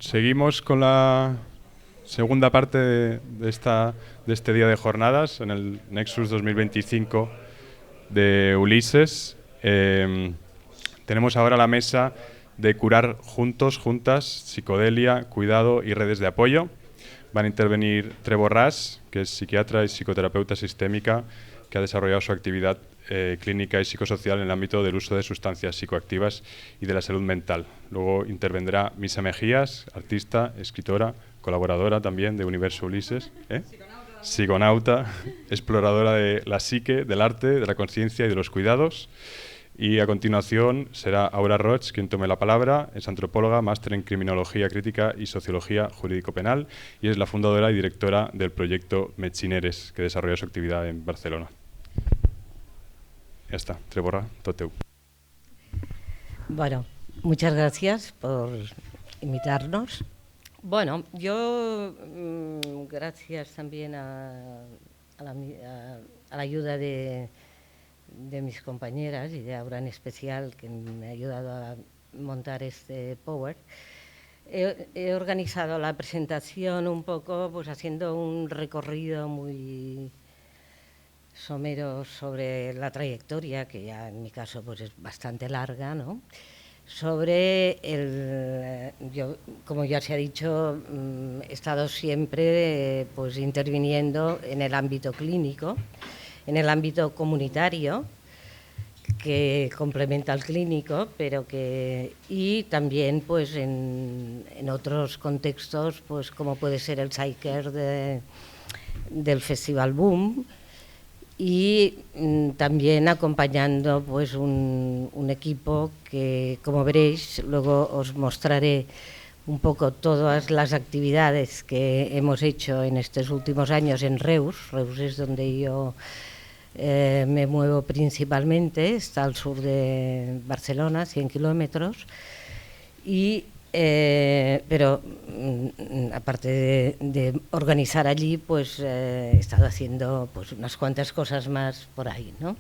Seguimos con la segunda parte de este día de jornadas en el Nexus 2025 de Ulises. Tenemos ahora la mesa de curar juntos, juntas, psicodelia, cuidado y redes de apoyo. Van a intervenir Trevor Ras, que es psiquiatra y psicoterapeuta sistémica, que ha desarrollado su actividad clínica y psicosocial en el ámbito del uso de sustancias psicoactivas y de la salud mental. Luego intervendrá Misa Mejías, artista, escritora, colaboradora también de Universo Ulises. Psiconauta, exploradora de la psique, del arte, de la conciencia y de los cuidados. Y a continuación será Aura Roig quien tome la palabra. Es antropóloga, máster en criminología crítica y sociología jurídico-penal y es la fundadora y directora del proyecto Metxineres, que desarrolla su actividad en Barcelona. Ya está, Treborra, Toteu. Bueno, muchas gracias por invitarnos. Bueno, yo, gracias también a la ayuda de mis compañeras y de Aura en especial, que me ha ayudado a montar este Power, he organizado la presentación un poco pues haciendo un recorrido muy somero sobre la trayectoria, que ya en mi caso pues es bastante larga, ¿no? Sobre yo, como ya se ha dicho, he estado siempre pues interviniendo en el ámbito clínico, en el ámbito comunitario, que complementa al clínico, pero y también pues en otros contextos, pues como puede ser el Psycare del Festival Boom, y también acompañando pues un equipo que, como veréis, luego os mostraré un poco todas las actividades que hemos hecho en estos últimos años en Reus. Reus es donde yo me muevo principalmente, está al sur de Barcelona, 100 kilómetros, pero aparte de organizar allí, pues he estado haciendo pues unas cuantas cosas más por ahí, ¿no?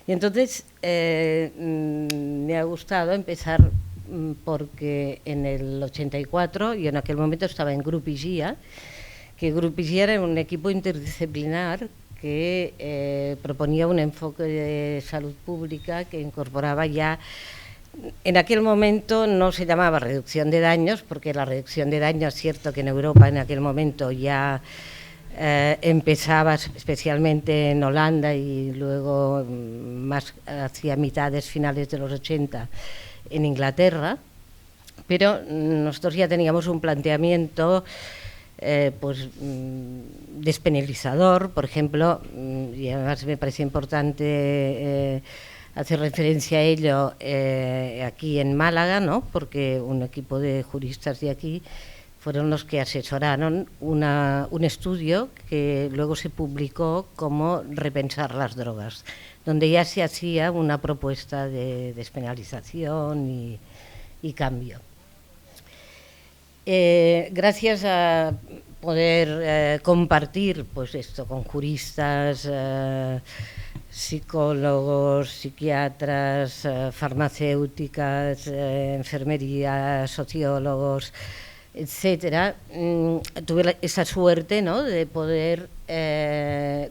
Y entonces me ha gustado empezar porque en el 84, yo en aquel momento estaba en Grup IGIA, que Grup IGIA era un equipo interdisciplinar que proponía un enfoque de salud pública que incorporaba ya. En aquel momento no se llamaba reducción de daños, porque la reducción de daños, es cierto que en Europa en aquel momento ya empezaba, especialmente en Holanda y luego más hacia mitades, finales de los 80 en Inglaterra, pero nosotros ya teníamos un planteamiento pues despenalizador, por ejemplo, y además me parece importante hacer referencia a ello aquí en Málaga, ¿no? Porque un equipo de juristas de aquí fueron los que asesoraron un estudio que luego se publicó como Repensar las drogas, donde ya se hacía una propuesta de despenalización y cambio. Gracias a poder compartir pues esto con juristas, psicólogos, psiquiatras, farmacéuticas, enfermería, sociólogos, etcétera, tuve esa suerte, ¿no?, de poder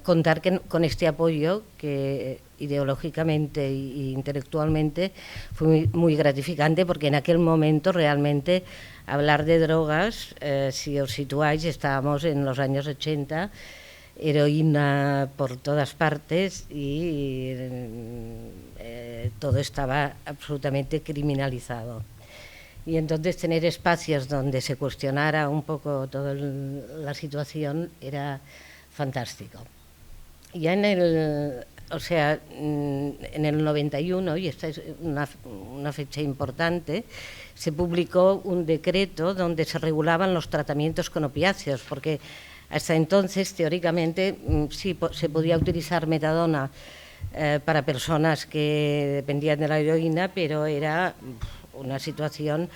contar con este apoyo que ideológicamente e intelectualmente fue muy gratificante, porque en aquel momento realmente hablar de drogas, si os situáis, estábamos en los años 80, heroína por todas partes y todo estaba absolutamente criminalizado. Y entonces tener espacios donde se cuestionara un poco toda la situación era fantástico. Ya en el 91, y esta es una fecha importante, se publicó un decreto donde se regulaban los tratamientos con opiáceos, porque hasta entonces, teóricamente, sí se podía utilizar metadona para personas que dependían de la heroína, pero era una situación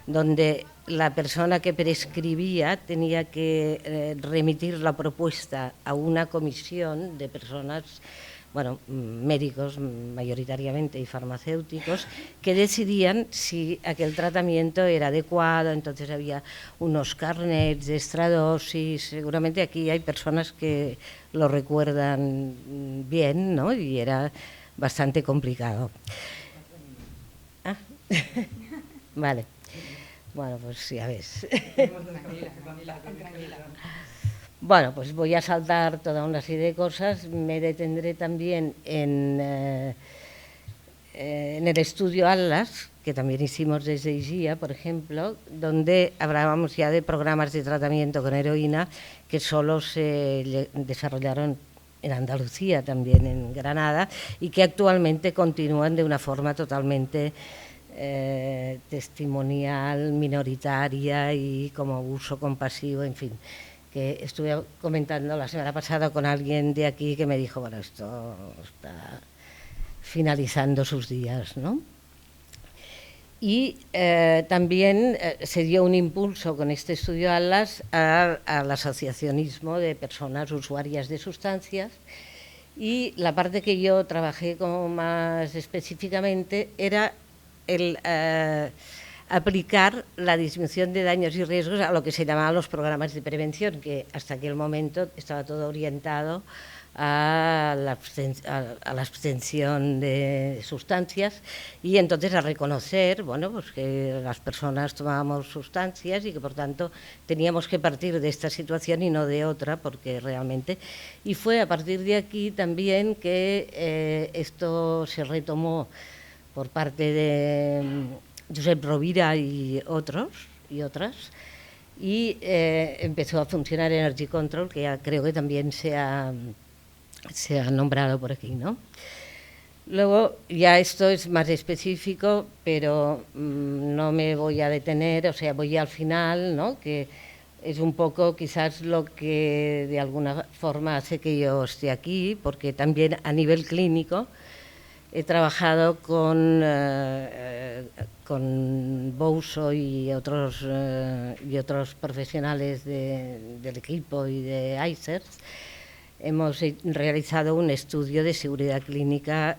donde la persona que prescribía tenía que remitir la propuesta a una comisión de personas bueno, médicos mayoritariamente y farmacéuticos, que decidían si aquel tratamiento era adecuado. Entonces había unos carnets de extradosis. Seguramente aquí hay personas que lo recuerdan bien, ¿no? Y era bastante complicado. Ah. Vale. Bueno, pues ya ves. Bueno, pues voy a saltar toda una serie de cosas. Me detendré también en el estudio Atlas, que también hicimos desde IGIA, por ejemplo, donde hablábamos ya de programas de tratamiento con heroína que solo se desarrollaron en Andalucía, también en Granada, y que actualmente continúan de una forma totalmente testimonial, minoritaria y como uso compasivo, en fin, que estuve comentando la semana pasada con alguien de aquí que me dijo, bueno, esto está finalizando sus días, ¿no? Y también se dio un impulso con este estudio Atlas al asociacionismo de personas usuarias de sustancias, y la parte que yo trabajé como más específicamente era el aplicar la disminución de daños y riesgos a lo que se llamaban los programas de prevención, que hasta aquel momento estaba todo orientado a la abstención de sustancias, y entonces a reconocer, bueno, pues que las personas tomábamos sustancias y que por tanto teníamos que partir de esta situación y no de otra, porque realmente, y fue a partir de aquí también que esto se retomó por parte de Josep Rovira y otros y otras, y empezó a funcionar Energy Control, que ya creo que también se ha nombrado por aquí, ¿no? Luego, ya esto es más específico, pero no me voy a detener, o sea, voy al final, ¿no? Que es un poco quizás lo que de alguna forma hace que yo esté aquí, porque también a nivel clínico he trabajado con Bouso y otros profesionales del equipo y de ICER. Hemos realizado un estudio de seguridad clínica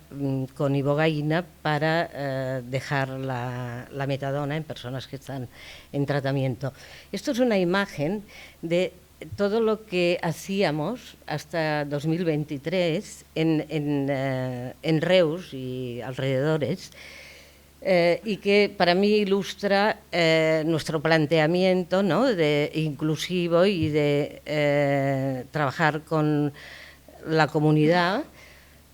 con ibogaína para dejar la metadona en personas que están en tratamiento. Esto es una imagen de todo lo que hacíamos hasta 2023 en Reus y alrededores, y que para mí ilustra nuestro planteamiento, ¿no?, de inclusivo y de trabajar con la comunidad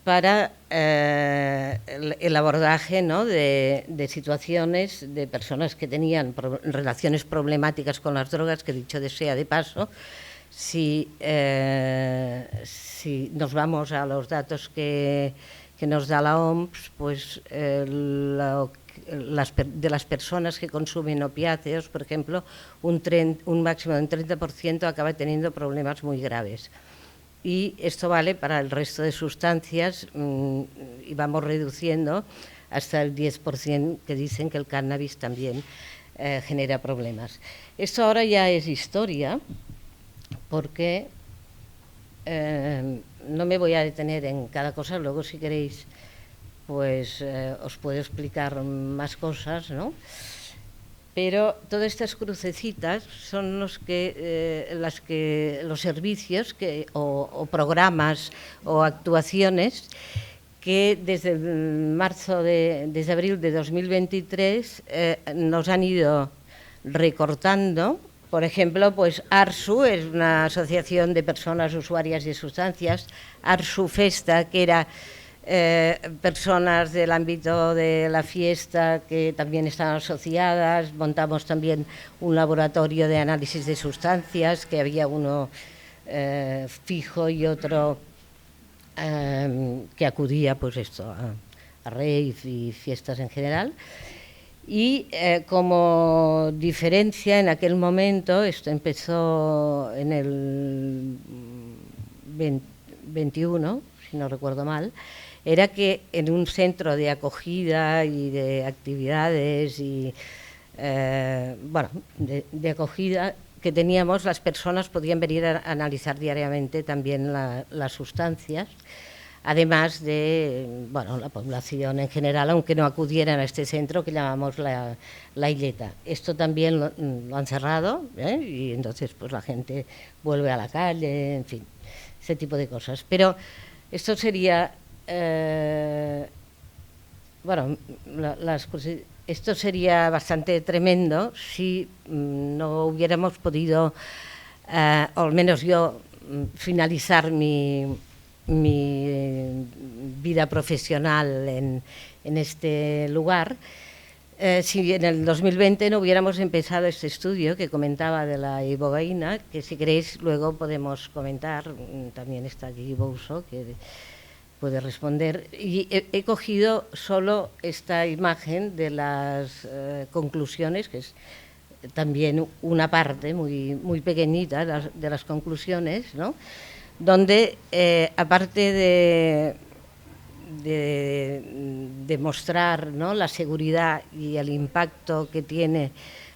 para el abordaje, ¿no?, de situaciones de personas que tenían relaciones problemáticas con las drogas, que dicho sea de paso, si nos vamos a los datos que nos da la OMS, pues de las personas que consumen opiáceos, por ejemplo, un máximo de un 30% acaba teniendo problemas muy graves. Y esto vale para el resto de sustancias, y vamos reduciendo hasta el 10% que dicen que el cannabis también genera problemas. Esto ahora ya es historia, porque no me voy a detener en cada cosa, luego si queréis pues os puedo explicar más cosas, ¿no? Pero todas estas crucecitas son los servicios o programas o actuaciones que desde abril de 2023 nos han ido recortando. Por ejemplo, pues ARSU es una asociación de personas usuarias de sustancias, ARSU Festa, que era personas del ámbito de la fiesta que también estaban asociadas. Montamos también un laboratorio de análisis de sustancias, que había uno fijo y otro que acudía pues esto a rave y fiestas en general. Y como diferencia en aquel momento, esto empezó en el 21, si no recuerdo mal, era que en un centro de acogida y de actividades y de acogida que teníamos, las personas podían venir a analizar diariamente también las sustancias. además de, bueno, la población en general, aunque no acudieran a este centro que llamamos la Illeta. Esto también lo han cerrado, y entonces pues la gente vuelve a la calle, en fin, ese tipo de cosas. Pero esto sería, bueno, esto sería bastante tremendo si no hubiéramos podido, o al menos yo, finalizar mi vida profesional en este lugar, si en el 2020 no hubiéramos empezado este estudio que comentaba de la ibogaína, que si queréis luego podemos comentar. También está aquí Bouso, que puede responder. Y he cogido solo esta imagen de las conclusiones, que es también una parte muy pequeñita de las conclusiones, ¿no? Donde, aparte de mostrar, ¿no?, la seguridad y el impacto que tiene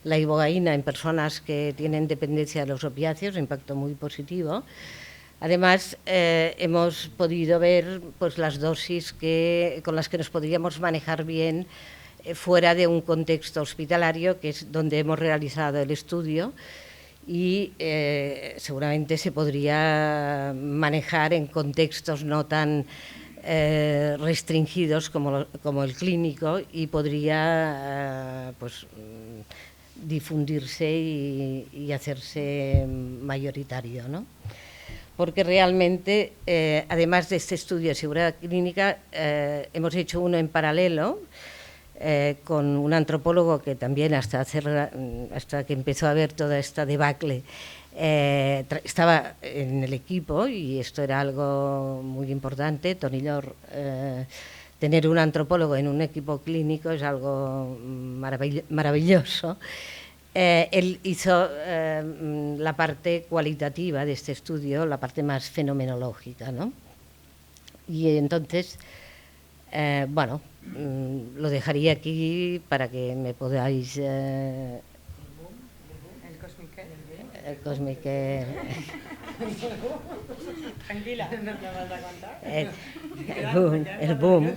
la ibogaína en personas que tienen dependencia de los opiáceos, un impacto muy positivo. Además, hemos podido ver pues, las dosis con las que nos podríamos manejar bien fuera de un contexto hospitalario, que es donde hemos realizado el estudio, y seguramente se podría manejar en contextos no tan restringidos como el clínico, y podría pues, difundirse y hacerse mayoritario, ¿no? Porque realmente, además de este estudio de seguridad clínica, hemos hecho uno en paralelo con un antropólogo que también hasta que empezó a ver toda esta debacle estaba en el equipo, y esto era algo muy importante. Toni Llor, tener un antropólogo en un equipo clínico es algo maravilloso. Él hizo la parte cualitativa de este estudio, la parte más fenomenológica, ¿no? Y entonces, bueno, lo dejaría aquí para que me podáis... el Cosmic. Tranquila, no te vas a contar. El boom.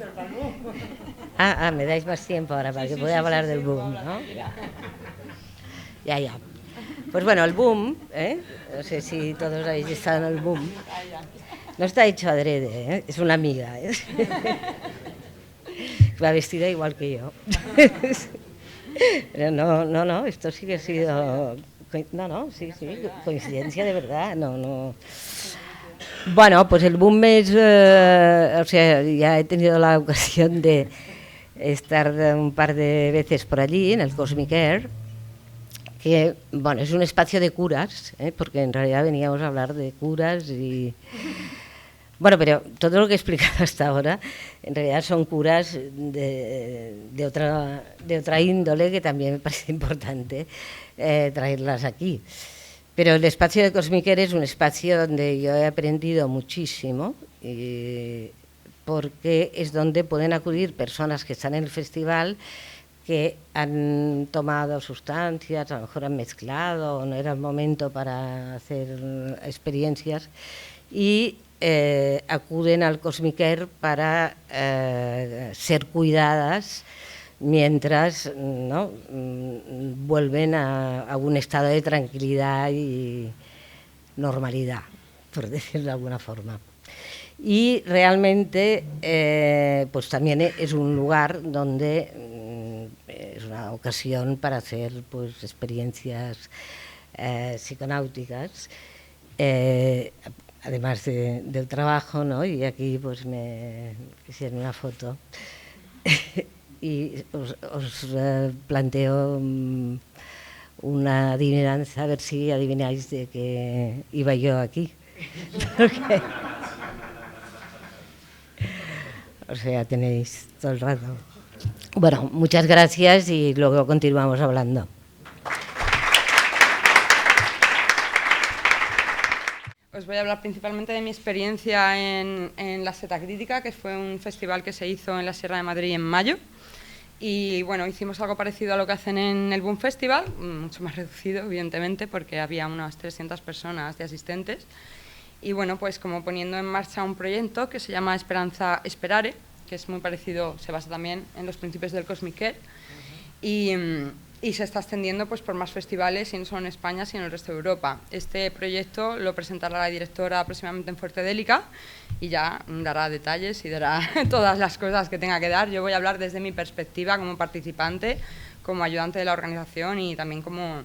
Me dais más tiempo ahora para que pueda hablar del boom, ¿no? Ya. Pues bueno, el boom, no sé si todos habéis estado en el boom. No está hecho adrede, es una amiga. Va vestida igual que yo. Pero no, esto sí que ha sido... Sí, coincidencia de verdad, no. Bueno, pues el boom es... o sea, ya he tenido la ocasión de estar un par de veces por allí, en el Cosmic Air, que, bueno, es un espacio de curas, porque en realidad veníamos a hablar de curas y... Bueno, pero todo lo que he explicado hasta ahora, en realidad son curas de otra índole, que también me parece importante traerlas aquí. Pero el espacio de Cosmic Air es un espacio donde yo he aprendido muchísimo, porque es donde pueden acudir personas que están en el festival, que han tomado sustancias, a lo mejor han mezclado, o no era el momento para hacer experiencias, y acuden al Cosmic Air para ser cuidadas mientras, ¿no?, vuelven a un estado de tranquilidad y normalidad, por decirlo de alguna forma. Y realmente pues también es un lugar donde es una ocasión para hacer pues experiencias psiconáuticas, además del trabajo, ¿no? Y aquí pues me hicieron una foto y os planteo una adivinanza, a ver si adivináis de qué iba yo aquí. Okay. O sea, tenéis todo el rato. Bueno, muchas gracias y luego continuamos hablando. Os voy a hablar principalmente de mi experiencia en la Seta Crítica, que fue un festival que se hizo en la Sierra de Madrid en mayo. Y bueno, hicimos algo parecido a lo que hacen en el Boom Festival, mucho más reducido, evidentemente, porque había unas 300 personas de asistentes. y bueno, pues como poniendo en marcha un proyecto que se llama Esperanza Esperare, que es muy parecido, se basa también en los principios del Cosmic Care, y se está extendiendo pues por más festivales, y no solo en España, sino en el resto de Europa. Este proyecto lo presentará la directora próximamente en Fuertedélica y ya dará detalles y dará todas las cosas que tenga que dar. Yo voy a hablar desde mi perspectiva como participante, como ayudante de la organización y también como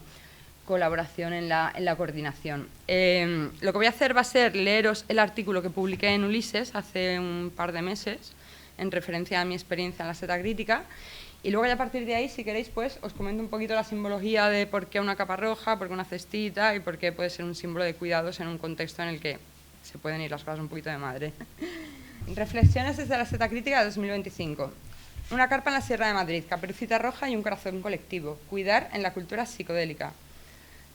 colaboración en la coordinación. Lo que voy a hacer va a ser leeros el artículo que publiqué en Ulises hace un par de meses, en referencia a mi experiencia en la seta crítica, y luego ya a partir de ahí, si queréis, pues os comento un poquito la simbología de por qué una capa roja, por qué una cestita y por qué puede ser un símbolo de cuidados en un contexto en el que se pueden ir las cosas un poquito de madre. Reflexiones desde la seta crítica de 2025. Una carpa en la Sierra de Madrid, caperucita roja y un corazón colectivo. Cuidar en la cultura psicodélica.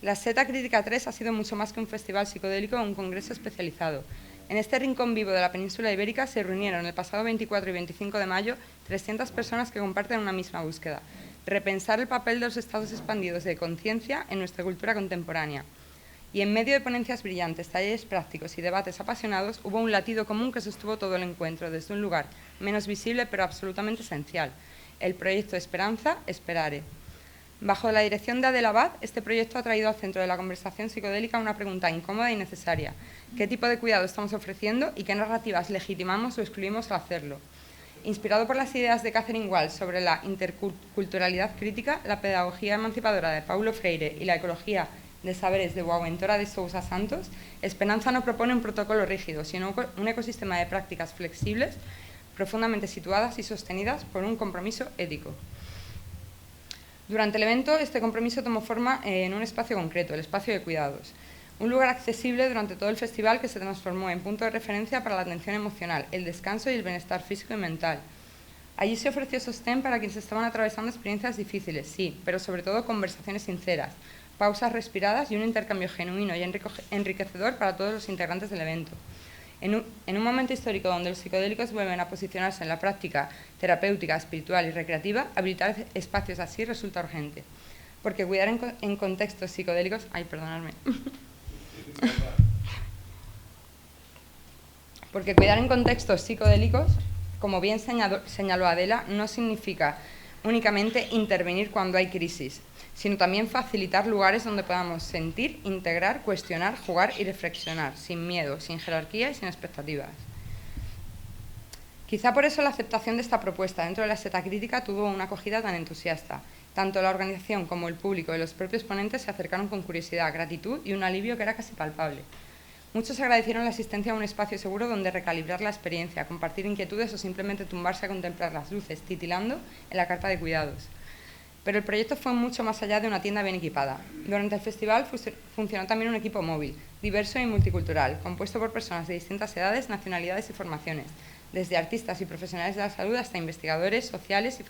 La Seta Crítica 3 ha sido mucho más que un festival psicodélico o un congreso especializado. En este rincón vivo de la península ibérica se reunieron el pasado 24 y 25 de mayo 300 personas que comparten una misma búsqueda: repensar el papel de los estados expandidos de conciencia en nuestra cultura contemporánea. Y en medio de ponencias brillantes, talleres prácticos y debates apasionados, hubo un latido común que sostuvo todo el encuentro desde un lugar menos visible pero absolutamente esencial: el proyecto Esperanza Esperare. Bajo la dirección de Adela Abad, este proyecto ha traído al centro de la conversación psicodélica una pregunta incómoda y necesaria: ¿qué tipo de cuidado estamos ofreciendo y qué narrativas legitimamos o excluimos al hacerlo? Inspirado por las ideas de Catherine Walsh sobre la interculturalidad crítica, la pedagogía emancipadora de Paulo Freire y la ecología de saberes de Boaventura de Sousa Santos, Esperanza no propone un protocolo rígido, sino un ecosistema de prácticas flexibles, profundamente situadas y sostenidas por un compromiso ético. Durante el evento, este compromiso tomó forma en un espacio concreto, el espacio de cuidados, un lugar accesible durante todo el festival que se transformó en punto de referencia para la atención emocional, el descanso y el bienestar físico y mental. Allí se ofreció sostén para quienes estaban atravesando experiencias difíciles, sí, pero sobre todo conversaciones sinceras, pausas respiradas y un intercambio genuino y enriquecedor para todos los integrantes del evento. En un momento histórico donde los psicodélicos vuelven a posicionarse en la práctica terapéutica, espiritual y recreativa, habilitar espacios así resulta urgente. Porque cuidar en contextos psicodélicos... Ay, perdonadme. Porque cuidar en contextos psicodélicos, como bien señaló Adela, no significa únicamente intervenir cuando hay crisis, sino también facilitar lugares donde podamos sentir, integrar, cuestionar, jugar y reflexionar, sin miedo, sin jerarquía y sin expectativas. Quizá por eso la aceptación de esta propuesta dentro de la seta crítica tuvo una acogida tan entusiasta. Tanto la organización como el público y los propios ponentes se acercaron con curiosidad, gratitud y un alivio que era casi palpable. Muchos agradecieron la asistencia a un espacio seguro donde recalibrar la experiencia, compartir inquietudes o simplemente tumbarse a contemplar las luces, titilando en la carpa de cuidados. Pero el proyecto fue mucho más allá de una tienda bien equipada. Durante el festival funcionó también un equipo móvil, diverso y multicultural, compuesto por personas de distintas edades, nacionalidades y formaciones, desde artistas y profesionales de la salud hasta investigadores sociales y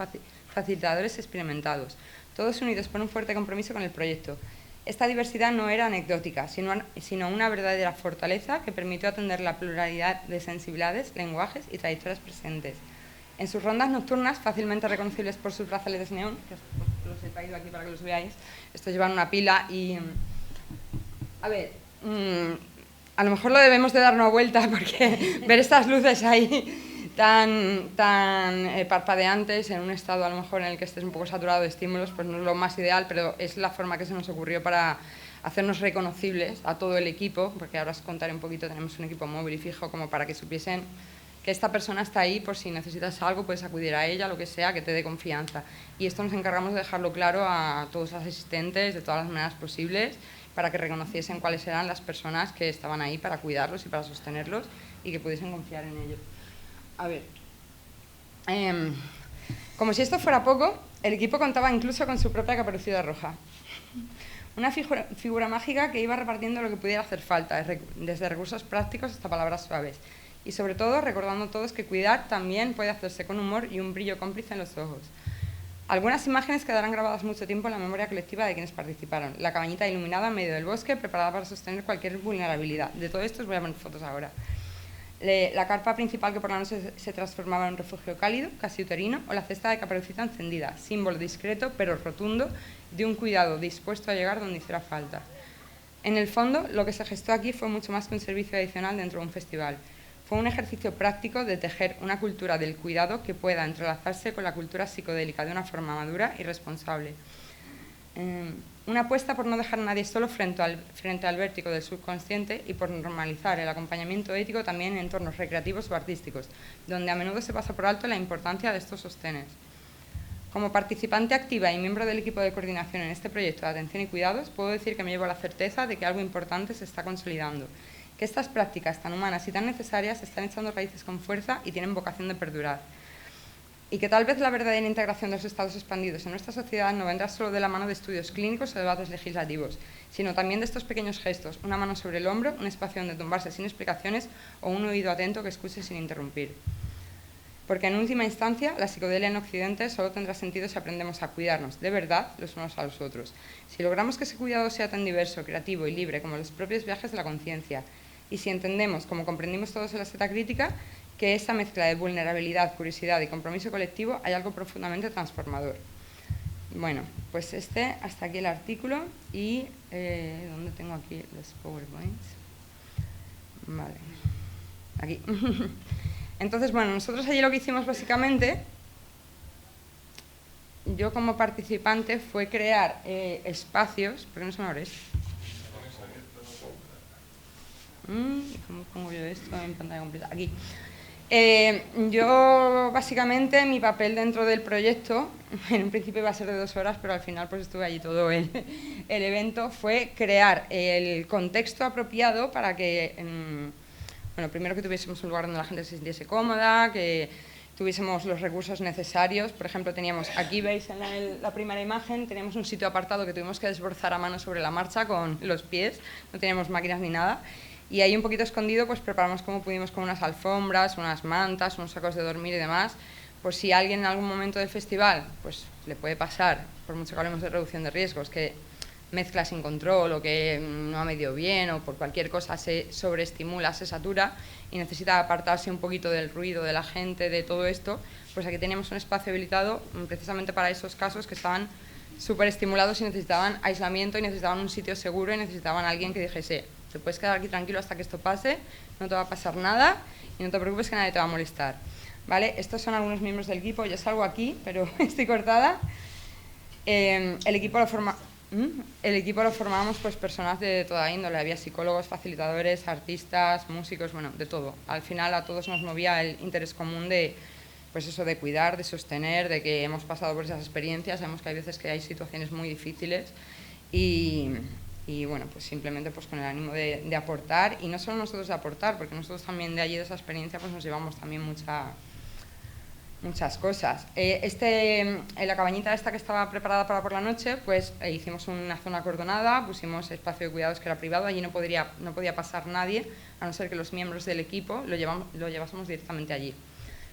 facilitadores experimentados, todos unidos por un fuerte compromiso con el proyecto. Esta diversidad no era anecdótica, sino una verdadera fortaleza que permitió atender la pluralidad de sensibilidades, lenguajes y trayectorias presentes. En sus rondas nocturnas, fácilmente reconocibles por sus brazaletes neón, que los he traído aquí para que los veáis, estos llevan una pila y... A ver, a lo mejor lo debemos de dar una vuelta porque ver estas luces ahí tan parpadeantes en un estado a lo mejor en el que estés un poco saturado de estímulos, pues no es lo más ideal, pero es la forma que se nos ocurrió para hacernos reconocibles a todo el equipo, porque ahora os contaré un poquito, tenemos un equipo móvil y fijo como para que supiesen que esta persona está ahí por si necesitas algo, puedes acudir a ella, lo que sea, que te dé confianza. Y esto nos encargamos de dejarlo claro a todos los asistentes de todas las maneras posibles para que reconociesen cuáles eran las personas que estaban ahí para cuidarlos y para sostenerlos y que pudiesen confiar en ellos. A ver, como si esto fuera poco, el equipo contaba incluso con su propia caperucita roja. Una figura mágica que iba repartiendo lo que pudiera hacer falta, desde recursos prácticos hasta palabras suaves. Y sobre todo, recordando a todos que cuidar también puede hacerse con humor y un brillo cómplice en los ojos. Algunas imágenes quedarán grabadas mucho tiempo en la memoria colectiva de quienes participaron. La cabañita iluminada en medio del bosque, preparada para sostener cualquier vulnerabilidad. De todo esto os voy a poner fotos ahora. La carpa principal que por la noche se transformaba en un refugio cálido, casi uterino, o la cesta de caperucita encendida, símbolo discreto pero rotundo de un cuidado dispuesto a llegar donde hiciera falta. En el fondo, lo que se gestó aquí fue mucho más que un servicio adicional dentro de un festival. Fue un ejercicio práctico de tejer una cultura del cuidado que pueda entrelazarse con la cultura psicodélica de una forma madura y responsable. Una apuesta por no dejar a nadie solo frente al vértigo del subconsciente y por normalizar el acompañamiento ético también en entornos recreativos o artísticos, donde a menudo se pasa por alto la importancia de estos sostenes. Como participante activa y miembro del equipo de coordinación en este proyecto de atención y cuidados, puedo decir que me llevo la certeza de que algo importante se está consolidando, que estas prácticas tan humanas y tan necesarias están echando raíces con fuerza y tienen vocación de perdurar. Y que tal vez la verdadera integración de los estados expandidos en nuestra sociedad no vendrá solo de la mano de estudios clínicos o debates legislativos, sino también de estos pequeños gestos, una mano sobre el hombro, un espacio donde tumbarse sin explicaciones o un oído atento que escuche sin interrumpir. Porque en última instancia, la psicodelia en Occidente solo tendrá sentido si aprendemos a cuidarnos de verdad los unos a los otros. Si logramos que ese cuidado sea tan diverso, creativo y libre como los propios viajes de la conciencia, y si entendemos, como comprendimos todos en la seta crítica, que esta mezcla de vulnerabilidad, curiosidad y compromiso colectivo hay algo profundamente transformador. Bueno, pues hasta aquí el artículo y ¿dónde tengo aquí los PowerPoints? Vale, aquí. Entonces, bueno, nosotros allí lo que hicimos básicamente, yo como participante, fue crear espacios. ¿Por qué no se me abre esto? ¿Cómo pongo yo esto en pantalla completa? Aquí. Yo, básicamente, mi papel dentro del proyecto, en un principio iba a ser de 2 horas, pero al final pues estuve allí todo el evento, fue crear el contexto apropiado para que, bueno, primero que tuviésemos un lugar donde la gente se sintiese cómoda, que tuviésemos los recursos necesarios. Por ejemplo, teníamos, aquí veis en la primera imagen, teníamos un sitio apartado que tuvimos que desbrozar a mano sobre la marcha con los pies, no teníamos máquinas ni nada. Y ahí un poquito escondido pues preparamos como pudimos con unas alfombras, unas mantas, unos sacos de dormir y demás, por si a alguien en algún momento del festival pues le puede pasar, por mucho que hablemos de reducción de riesgos, que mezcla sin control o que no ha medido bien o por cualquier cosa se sobreestimula, se satura y necesita apartarse un poquito del ruido, de la gente, de todo esto, pues aquí teníamos un espacio habilitado precisamente para esos casos que estaban súper estimulados y necesitaban aislamiento y necesitaban un sitio seguro y necesitaban a alguien que dijese: te puedes quedar aquí tranquilo hasta que esto pase, no te va a pasar nada y no te preocupes que nadie te va a molestar. ¿Vale? Estos son algunos miembros del equipo, yo salgo aquí, pero estoy cortada. El equipo lo formamos pues personas de toda índole, había psicólogos, facilitadores, artistas, músicos, bueno, de todo. Al final a todos nos movía el interés común de, pues eso, de cuidar, de sostener, de que hemos pasado por esas experiencias, sabemos que hay veces que hay situaciones muy difíciles y bueno, pues simplemente pues con el ánimo de aportar, y no solo nosotros de aportar, porque nosotros también de allí, de esa experiencia, pues nos llevamos también muchas cosas. En la cabañita esta que estaba preparada para por la noche, pues hicimos una zona acordonada, pusimos espacio de cuidados que era privado, allí no podía pasar nadie, a no ser que los miembros del equipo lo llevásemos directamente allí.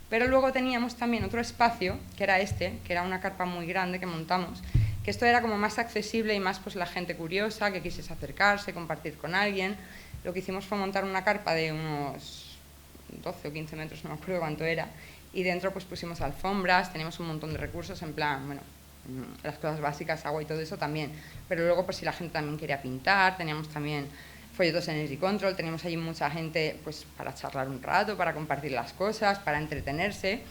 Pero luego teníamos también otro espacio, que era una carpa muy grande que montamos, que esto era como más accesible y más pues la gente curiosa, que quisiese acercarse, compartir con alguien. Lo que hicimos fue montar una carpa de unos 12 o 15 metros, no me acuerdo cuánto era, y dentro pues pusimos alfombras, teníamos un montón de recursos en plan, bueno, las cosas básicas, agua y todo eso también, pero luego pues si la gente también quería pintar, teníamos también folletos en Energy Control, teníamos allí mucha gente pues para charlar un rato, para compartir las cosas, para entretenerse.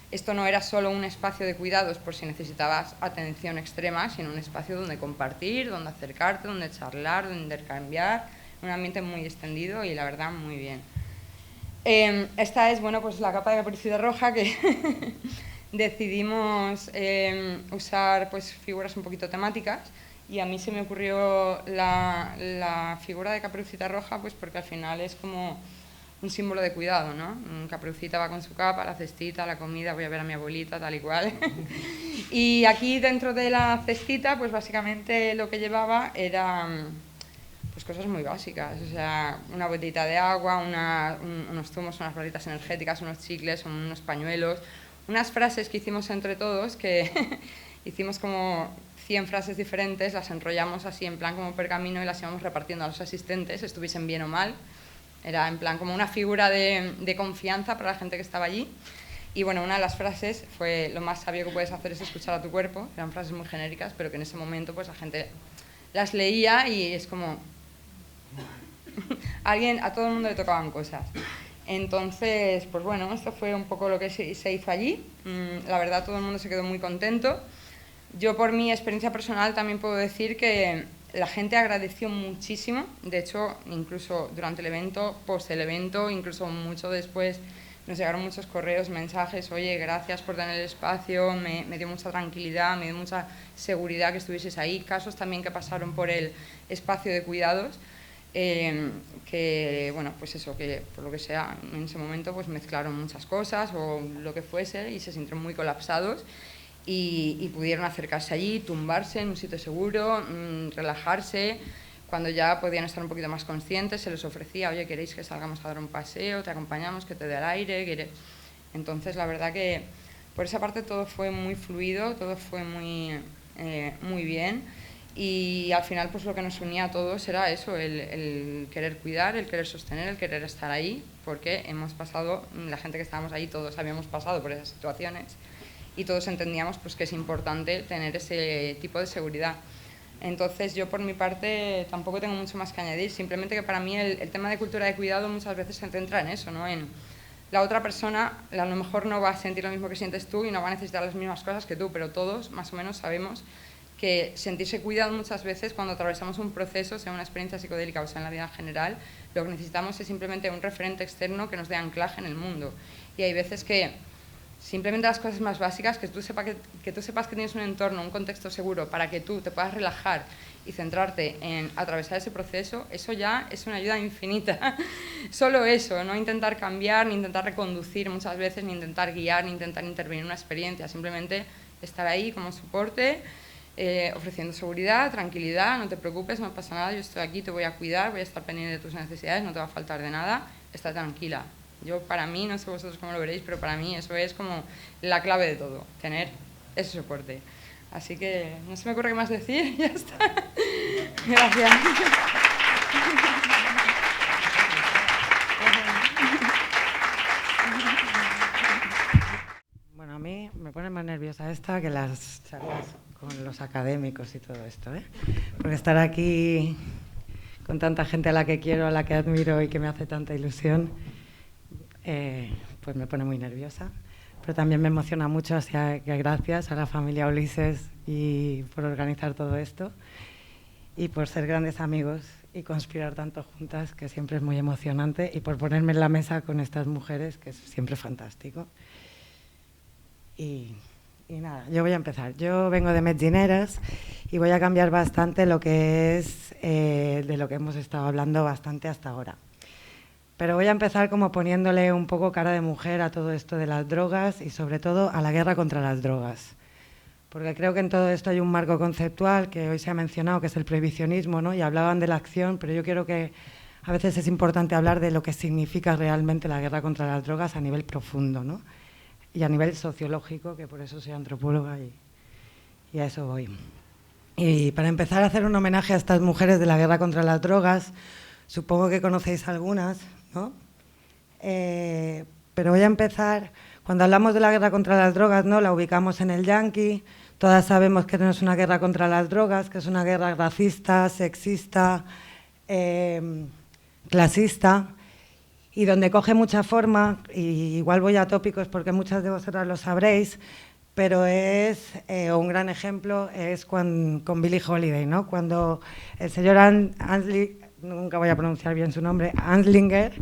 Esto no era solo un espacio de cuidados por si necesitabas atención extrema, sino un espacio donde compartir, donde acercarte, donde charlar, donde intercambiar, un ambiente muy extendido y la verdad muy bien. Esta es, bueno, pues la capa de caperucita roja que decidimos usar pues figuras un poquito temáticas, y a mí se me ocurrió la figura de Caperucita Roja pues porque al final es como un símbolo de cuidado, ¿no? Caperucita va con su capa, la cestita, la comida, voy a ver a mi abuelita, tal y cual. Y aquí dentro de la cestita pues básicamente lo que llevaba era pues cosas muy básicas, o sea, una botellita de agua, unos zumos, unas barritas energéticas, unos chicles, unos pañuelos, unas frases que hicimos entre todos, que hicimos como 100 frases diferentes, las enrollamos así en plan como pergamino y las íbamos repartiendo a los asistentes, estuviesen bien o mal. Era en plan como una figura de confianza para la gente que estaba allí. Y bueno, una de las frases fue: lo más sabio que puedes hacer es escuchar a tu cuerpo. Eran frases muy genéricas, pero que en ese momento pues la gente las leía y es como, A todo el mundo le tocaban cosas. Entonces, pues bueno, esto fue un poco lo que se hizo allí. La verdad, todo el mundo se quedó muy contento. Yo, por mi experiencia personal, también puedo decir que la gente agradeció muchísimo. De hecho, incluso durante el evento, post el evento, incluso mucho después, nos llegaron muchos correos, mensajes: oye, gracias por tener el espacio, me dio mucha tranquilidad, me dio mucha seguridad que estuvieses ahí. Casos también que pasaron por el espacio de cuidados, que, bueno, pues eso, que por lo que sea, en ese momento pues mezclaron muchas cosas o lo que fuese y se sintieron muy colapsados y pudieron acercarse allí, tumbarse en un sitio seguro, relajarse. Cuando ya podían estar un poquito más conscientes, se les ofrecía: oye, ¿queréis que salgamos a dar un paseo? Te acompañamos, que te dé el aire. Entonces, la verdad que por esa parte todo fue muy fluido, todo fue muy bien. Y al final, pues lo que nos unía a todos era eso, el querer cuidar, el querer sostener, el querer estar ahí, porque hemos pasado, la gente que estábamos ahí, todos habíamos pasado por esas situaciones y todos entendíamos pues que es importante tener ese tipo de seguridad. Entonces, yo por mi parte tampoco tengo mucho más que añadir, simplemente que para mí el tema de cultura de cuidado muchas veces se centra en eso, ¿no? En la otra persona a lo mejor no va a sentir lo mismo que sientes tú y no va a necesitar las mismas cosas que tú, pero todos más o menos sabemos que sentirse cuidado muchas veces cuando atravesamos un proceso, sea una experiencia psicodélica o sea en la vida en general, lo que necesitamos es simplemente un referente externo que nos dé anclaje en el mundo. Y hay veces que simplemente las cosas más básicas, que tú sepas que tienes un entorno, un contexto seguro para que tú te puedas relajar y centrarte en atravesar ese proceso, eso ya es una ayuda infinita. Solo eso, no intentar cambiar, ni intentar reconducir muchas veces, ni intentar guiar, ni intentar intervenir en una experiencia, simplemente estar ahí como soporte, ofreciendo seguridad, tranquilidad, no te preocupes, no pasa nada, yo estoy aquí, te voy a cuidar, voy a estar pendiente de tus necesidades, no te va a faltar de nada, está tranquila. Yo, para mí, no sé vosotros cómo lo veréis, pero para mí eso es como la clave de todo, tener ese soporte. Así que no se me ocurre qué más decir, ya está. Gracias. Bueno, a mí me pone más nerviosa esta que las charlas con los académicos y todo esto, ¿eh? Porque estar aquí con tanta gente a la que quiero, a la que admiro y que me hace tanta ilusión, pues me pone muy nerviosa. Pero también me emociona mucho, así que gracias a la familia Ulises y por organizar todo esto y por ser grandes amigos y conspirar tanto juntas, que siempre es muy emocionante, y por ponerme en la mesa con estas mujeres, que es siempre fantástico. Y nada, yo voy a empezar. Yo vengo de Metgineres y voy a cambiar bastante lo que es de lo que hemos estado hablando bastante hasta ahora. Pero voy a empezar como poniéndole un poco cara de mujer a todo esto de las drogas y sobre todo a la guerra contra las drogas. Porque creo que en todo esto hay un marco conceptual que hoy se ha mencionado, que es el prohibicionismo, ¿no? Y hablaban de la acción, pero yo creo que a veces es importante hablar de lo que significa realmente la guerra contra las drogas a nivel profundo, ¿no? Y a nivel sociológico, que por eso soy antropóloga y a eso voy. Y para empezar a hacer un homenaje a estas mujeres de la guerra contra las drogas, supongo que conocéis algunas, ¿no? Pero voy a empezar, cuando hablamos de la guerra contra las drogas, ¿no? La ubicamos en el yanqui, todas sabemos que no es una guerra contra las drogas, que es una guerra racista, sexista, clasista, y donde coge mucha forma, y igual voy a tópicos porque muchas de vosotras lo sabréis, pero es un gran ejemplo es con Billie Holiday, ¿no? Cuando el señor nunca voy a pronunciar bien su nombre, Anslinger,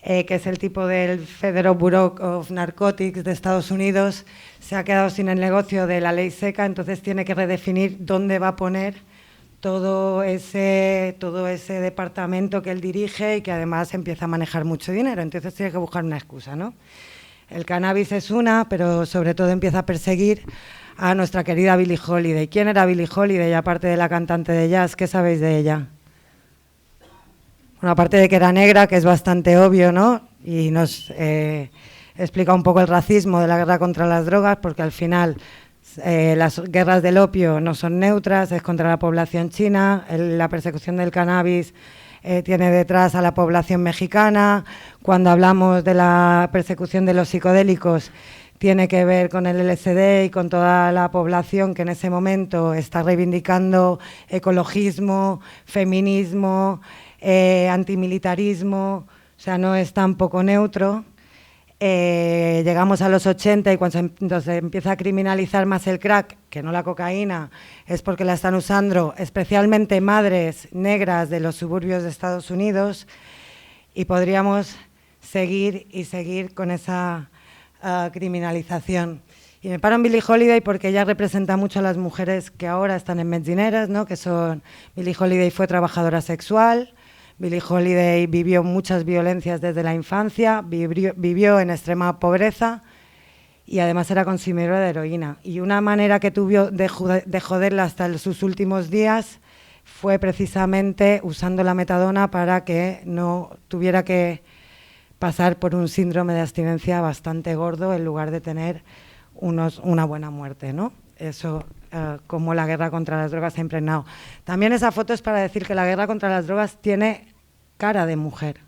que es el tipo del Federal Bureau of Narcotics de Estados Unidos, se ha quedado sin el negocio de la ley seca, entonces tiene que redefinir dónde va a poner todo ese departamento que él dirige y que además empieza a manejar mucho dinero, entonces tiene que buscar una excusa, ¿no? El cannabis es una, pero sobre todo empieza a perseguir a nuestra querida Billie Holiday. ¿Quién era Billie Holiday, aparte de la cantante de jazz? ¿Qué sabéis de ella? Bueno, aparte de que era negra, que es bastante obvio, ¿no? Y nos explica un poco el racismo de la guerra contra las drogas, porque al final las guerras del opio no son neutras, es contra la población china, la persecución del cannabis tiene detrás a la población mexicana. Cuando hablamos de la persecución de los psicodélicos, tiene que ver con el LSD y con toda la población que en ese momento está reivindicando ecologismo, feminismo, antimilitarismo, o sea, no es tampoco neutro. Llegamos a los 80 y cuando se empieza a criminalizar más el crack, que no la cocaína, es porque la están usando especialmente madres negras de los suburbios de Estados Unidos, y podríamos seguir y seguir con esa criminalización. Y me paro en Billie Holiday porque ella representa mucho a las mujeres que ahora están en medcineras, ¿no? Que son, Billie Holiday fue trabajadora sexual, Billie Holiday vivió muchas violencias desde la infancia, vivió en extrema pobreza y además era consumidora de heroína. Y una manera que tuvo de joderla hasta sus últimos días fue precisamente usando la metadona para que no tuviera que pasar por un síndrome de abstinencia bastante gordo en lugar de tener una buena muerte, ¿no? Eso, como la guerra contra las drogas ha impregnado. También esa foto es para decir que la guerra contra las drogas tiene cara de mujer,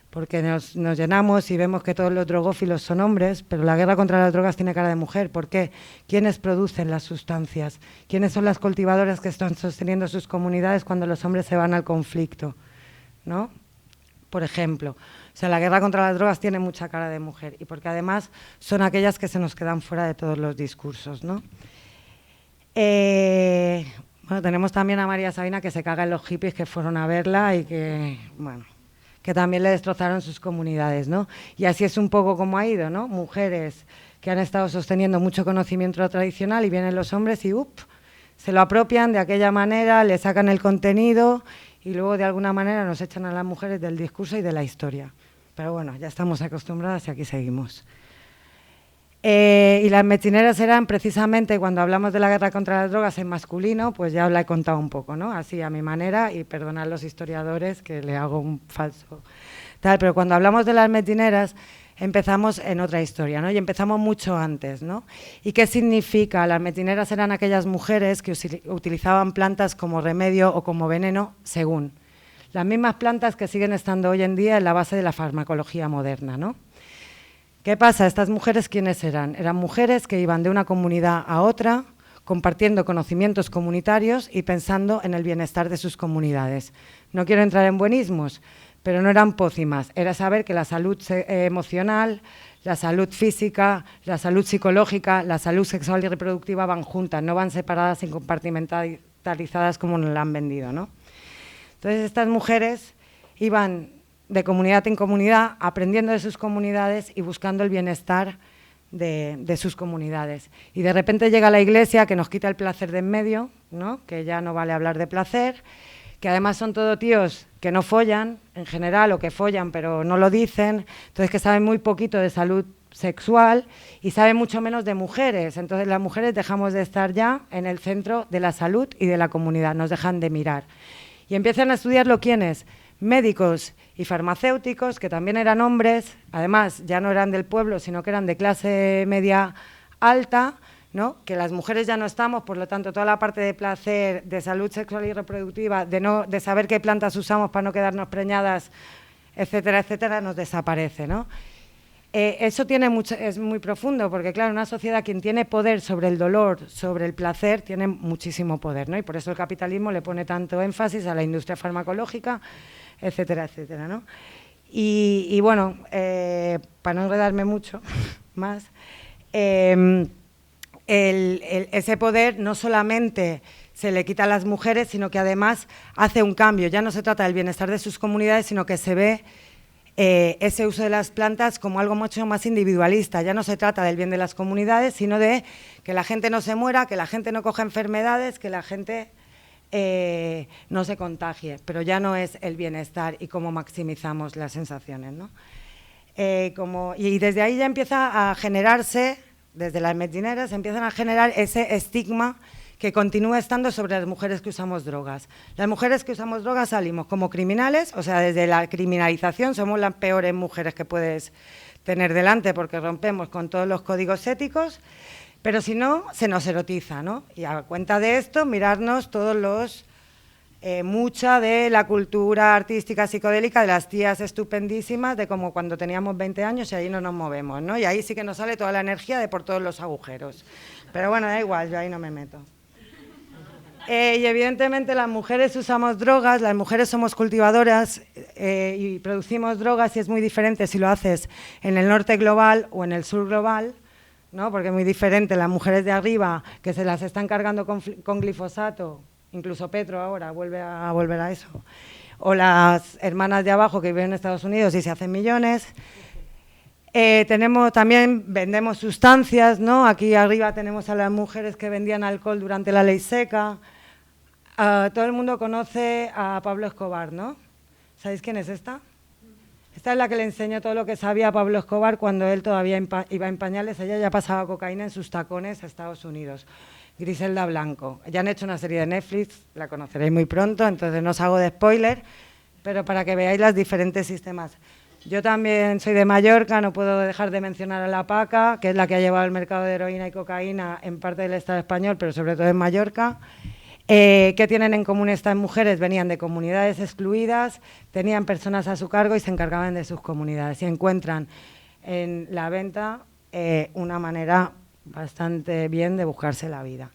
porque nos llenamos y vemos que todos los drogófilos son hombres, pero la guerra contra las drogas tiene cara de mujer. ¿Por qué? ¿Quiénes producen las sustancias? ¿Quiénes son las cultivadoras que están sosteniendo sus comunidades cuando los hombres se van al conflicto, ¿no? Por ejemplo, o sea, la guerra contra las drogas tiene mucha cara de mujer, y porque además son aquellas que se nos quedan fuera de todos los discursos, ¿no? Bueno, tenemos también a María Sabina, que se caga en los hippies que fueron a verla y que, bueno, que también le destrozaron sus comunidades, ¿no? Y así es un poco como ha ido, ¿no? Mujeres que han estado sosteniendo mucho conocimiento tradicional y vienen los hombres y se lo apropian de aquella manera, le sacan el contenido y luego de alguna manera nos echan a las mujeres del discurso y de la historia. Pero bueno, ya estamos acostumbradas y aquí seguimos. Y las medcineras eran precisamente, cuando hablamos de la guerra contra las drogas en masculino, pues ya os la he contado un poco, ¿no? Así a mi manera, y perdonad los historiadores que le hago un falso tal, pero cuando hablamos de las medcineras empezamos en otra historia, ¿no? Y empezamos mucho antes, ¿no? ¿Y qué significa? Las medcineras eran aquellas mujeres que utilizaban plantas como remedio o como veneno, según. Las mismas plantas que siguen estando hoy en día en la base de la farmacología moderna, ¿no? ¿Qué pasa? ¿Estas mujeres quiénes eran? Eran mujeres que iban de una comunidad a otra, compartiendo conocimientos comunitarios y pensando en el bienestar de sus comunidades. No quiero entrar en buenismos, pero no eran pócimas, era saber que la salud emocional, la salud física, la salud psicológica, la salud sexual y reproductiva van juntas, no van separadas y compartimentalizadas como nos la han vendido, ¿no? Entonces estas mujeres iban de comunidad en comunidad, aprendiendo de sus comunidades y buscando el bienestar de sus comunidades. Y de repente llega la Iglesia que nos quita el placer de en medio, ¿no? Que ya no vale hablar de placer, que además son todo tíos que no follan en general, o que follan pero no lo dicen, entonces que saben muy poquito de salud sexual y saben mucho menos de mujeres. Entonces las mujeres dejamos de estar ya en el centro de la salud y de la comunidad, nos dejan de mirar. Y empiezan a estudiarlo ¿quiénes? Médicos y farmacéuticos, que también eran hombres, además ya no eran del pueblo, sino que eran de clase media alta, ¿no? Que las mujeres ya no estamos, por lo tanto, toda la parte de placer, de salud sexual y reproductiva, de saber qué plantas usamos para no quedarnos preñadas, etcétera, etcétera, nos desaparece, ¿no? Eso es muy profundo, porque claro, una sociedad quien tiene poder sobre el dolor, sobre el placer, tiene muchísimo poder, ¿no? Y por eso el capitalismo le pone tanto énfasis a la industria farmacológica, etcétera, etcétera, ¿no? Y bueno, para no enredarme mucho más, ese poder no solamente se le quita a las mujeres, sino que además hace un cambio. Ya no se trata del bienestar de sus comunidades, sino que se ve ese uso de las plantas como algo mucho más individualista. Ya no se trata del bien de las comunidades, sino de que la gente no se muera, que la gente no coja enfermedades, que la gente no se contagie, pero ya no es el bienestar y cómo maximizamos las sensaciones, ¿no? Y desde ahí ya empieza a generarse, desde las medcineras, empiezan a generar ese estigma que continúa estando sobre las mujeres que usamos drogas. Las mujeres que usamos drogas salimos como criminales, o sea, desde la criminalización somos las peores mujeres que puedes tener delante porque rompemos con todos los códigos éticos, pero si no, se nos erotiza, ¿no? Y a cuenta de esto, mirarnos todos los mucha de la cultura artística psicodélica de las tías estupendísimas, de como cuando teníamos 20 años y ahí no nos movemos, ¿no? Y ahí sí que nos sale toda la energía de por todos los agujeros. Pero bueno, da igual, yo ahí no me meto. Y evidentemente las mujeres usamos drogas, las mujeres somos cultivadoras y producimos drogas, y es muy diferente si lo haces en el norte global o en el sur global, ¿no? Porque es muy diferente las mujeres de arriba, que se las están cargando con glifosato, incluso Petro ahora vuelve a volver a eso, o las hermanas de abajo que viven en Estados Unidos y se hacen millones. También vendemos sustancias, ¿no? Aquí arriba tenemos a las mujeres que vendían alcohol durante la ley seca. Todo el mundo conoce a Pablo Escobar, ¿no? ¿Sabéis quién es esta? Esta es la que le enseñó todo lo que sabía a Pablo Escobar cuando él todavía iba en pañales. Ella ya pasaba cocaína en sus tacones a Estados Unidos. Griselda Blanco. Ya han hecho una serie de Netflix, la conoceréis muy pronto, entonces no os hago de spoiler, pero para que veáis los diferentes sistemas. Yo también soy de Mallorca, no puedo dejar de mencionar a La Paca, que es la que ha llevado el mercado de heroína y cocaína en parte del Estado español, pero sobre todo en Mallorca. ¿Qué tienen en común estas mujeres? Venían de comunidades excluidas, tenían personas a su cargo y se encargaban de sus comunidades. Y encuentran en la venta una manera bastante bien de buscarse la vida.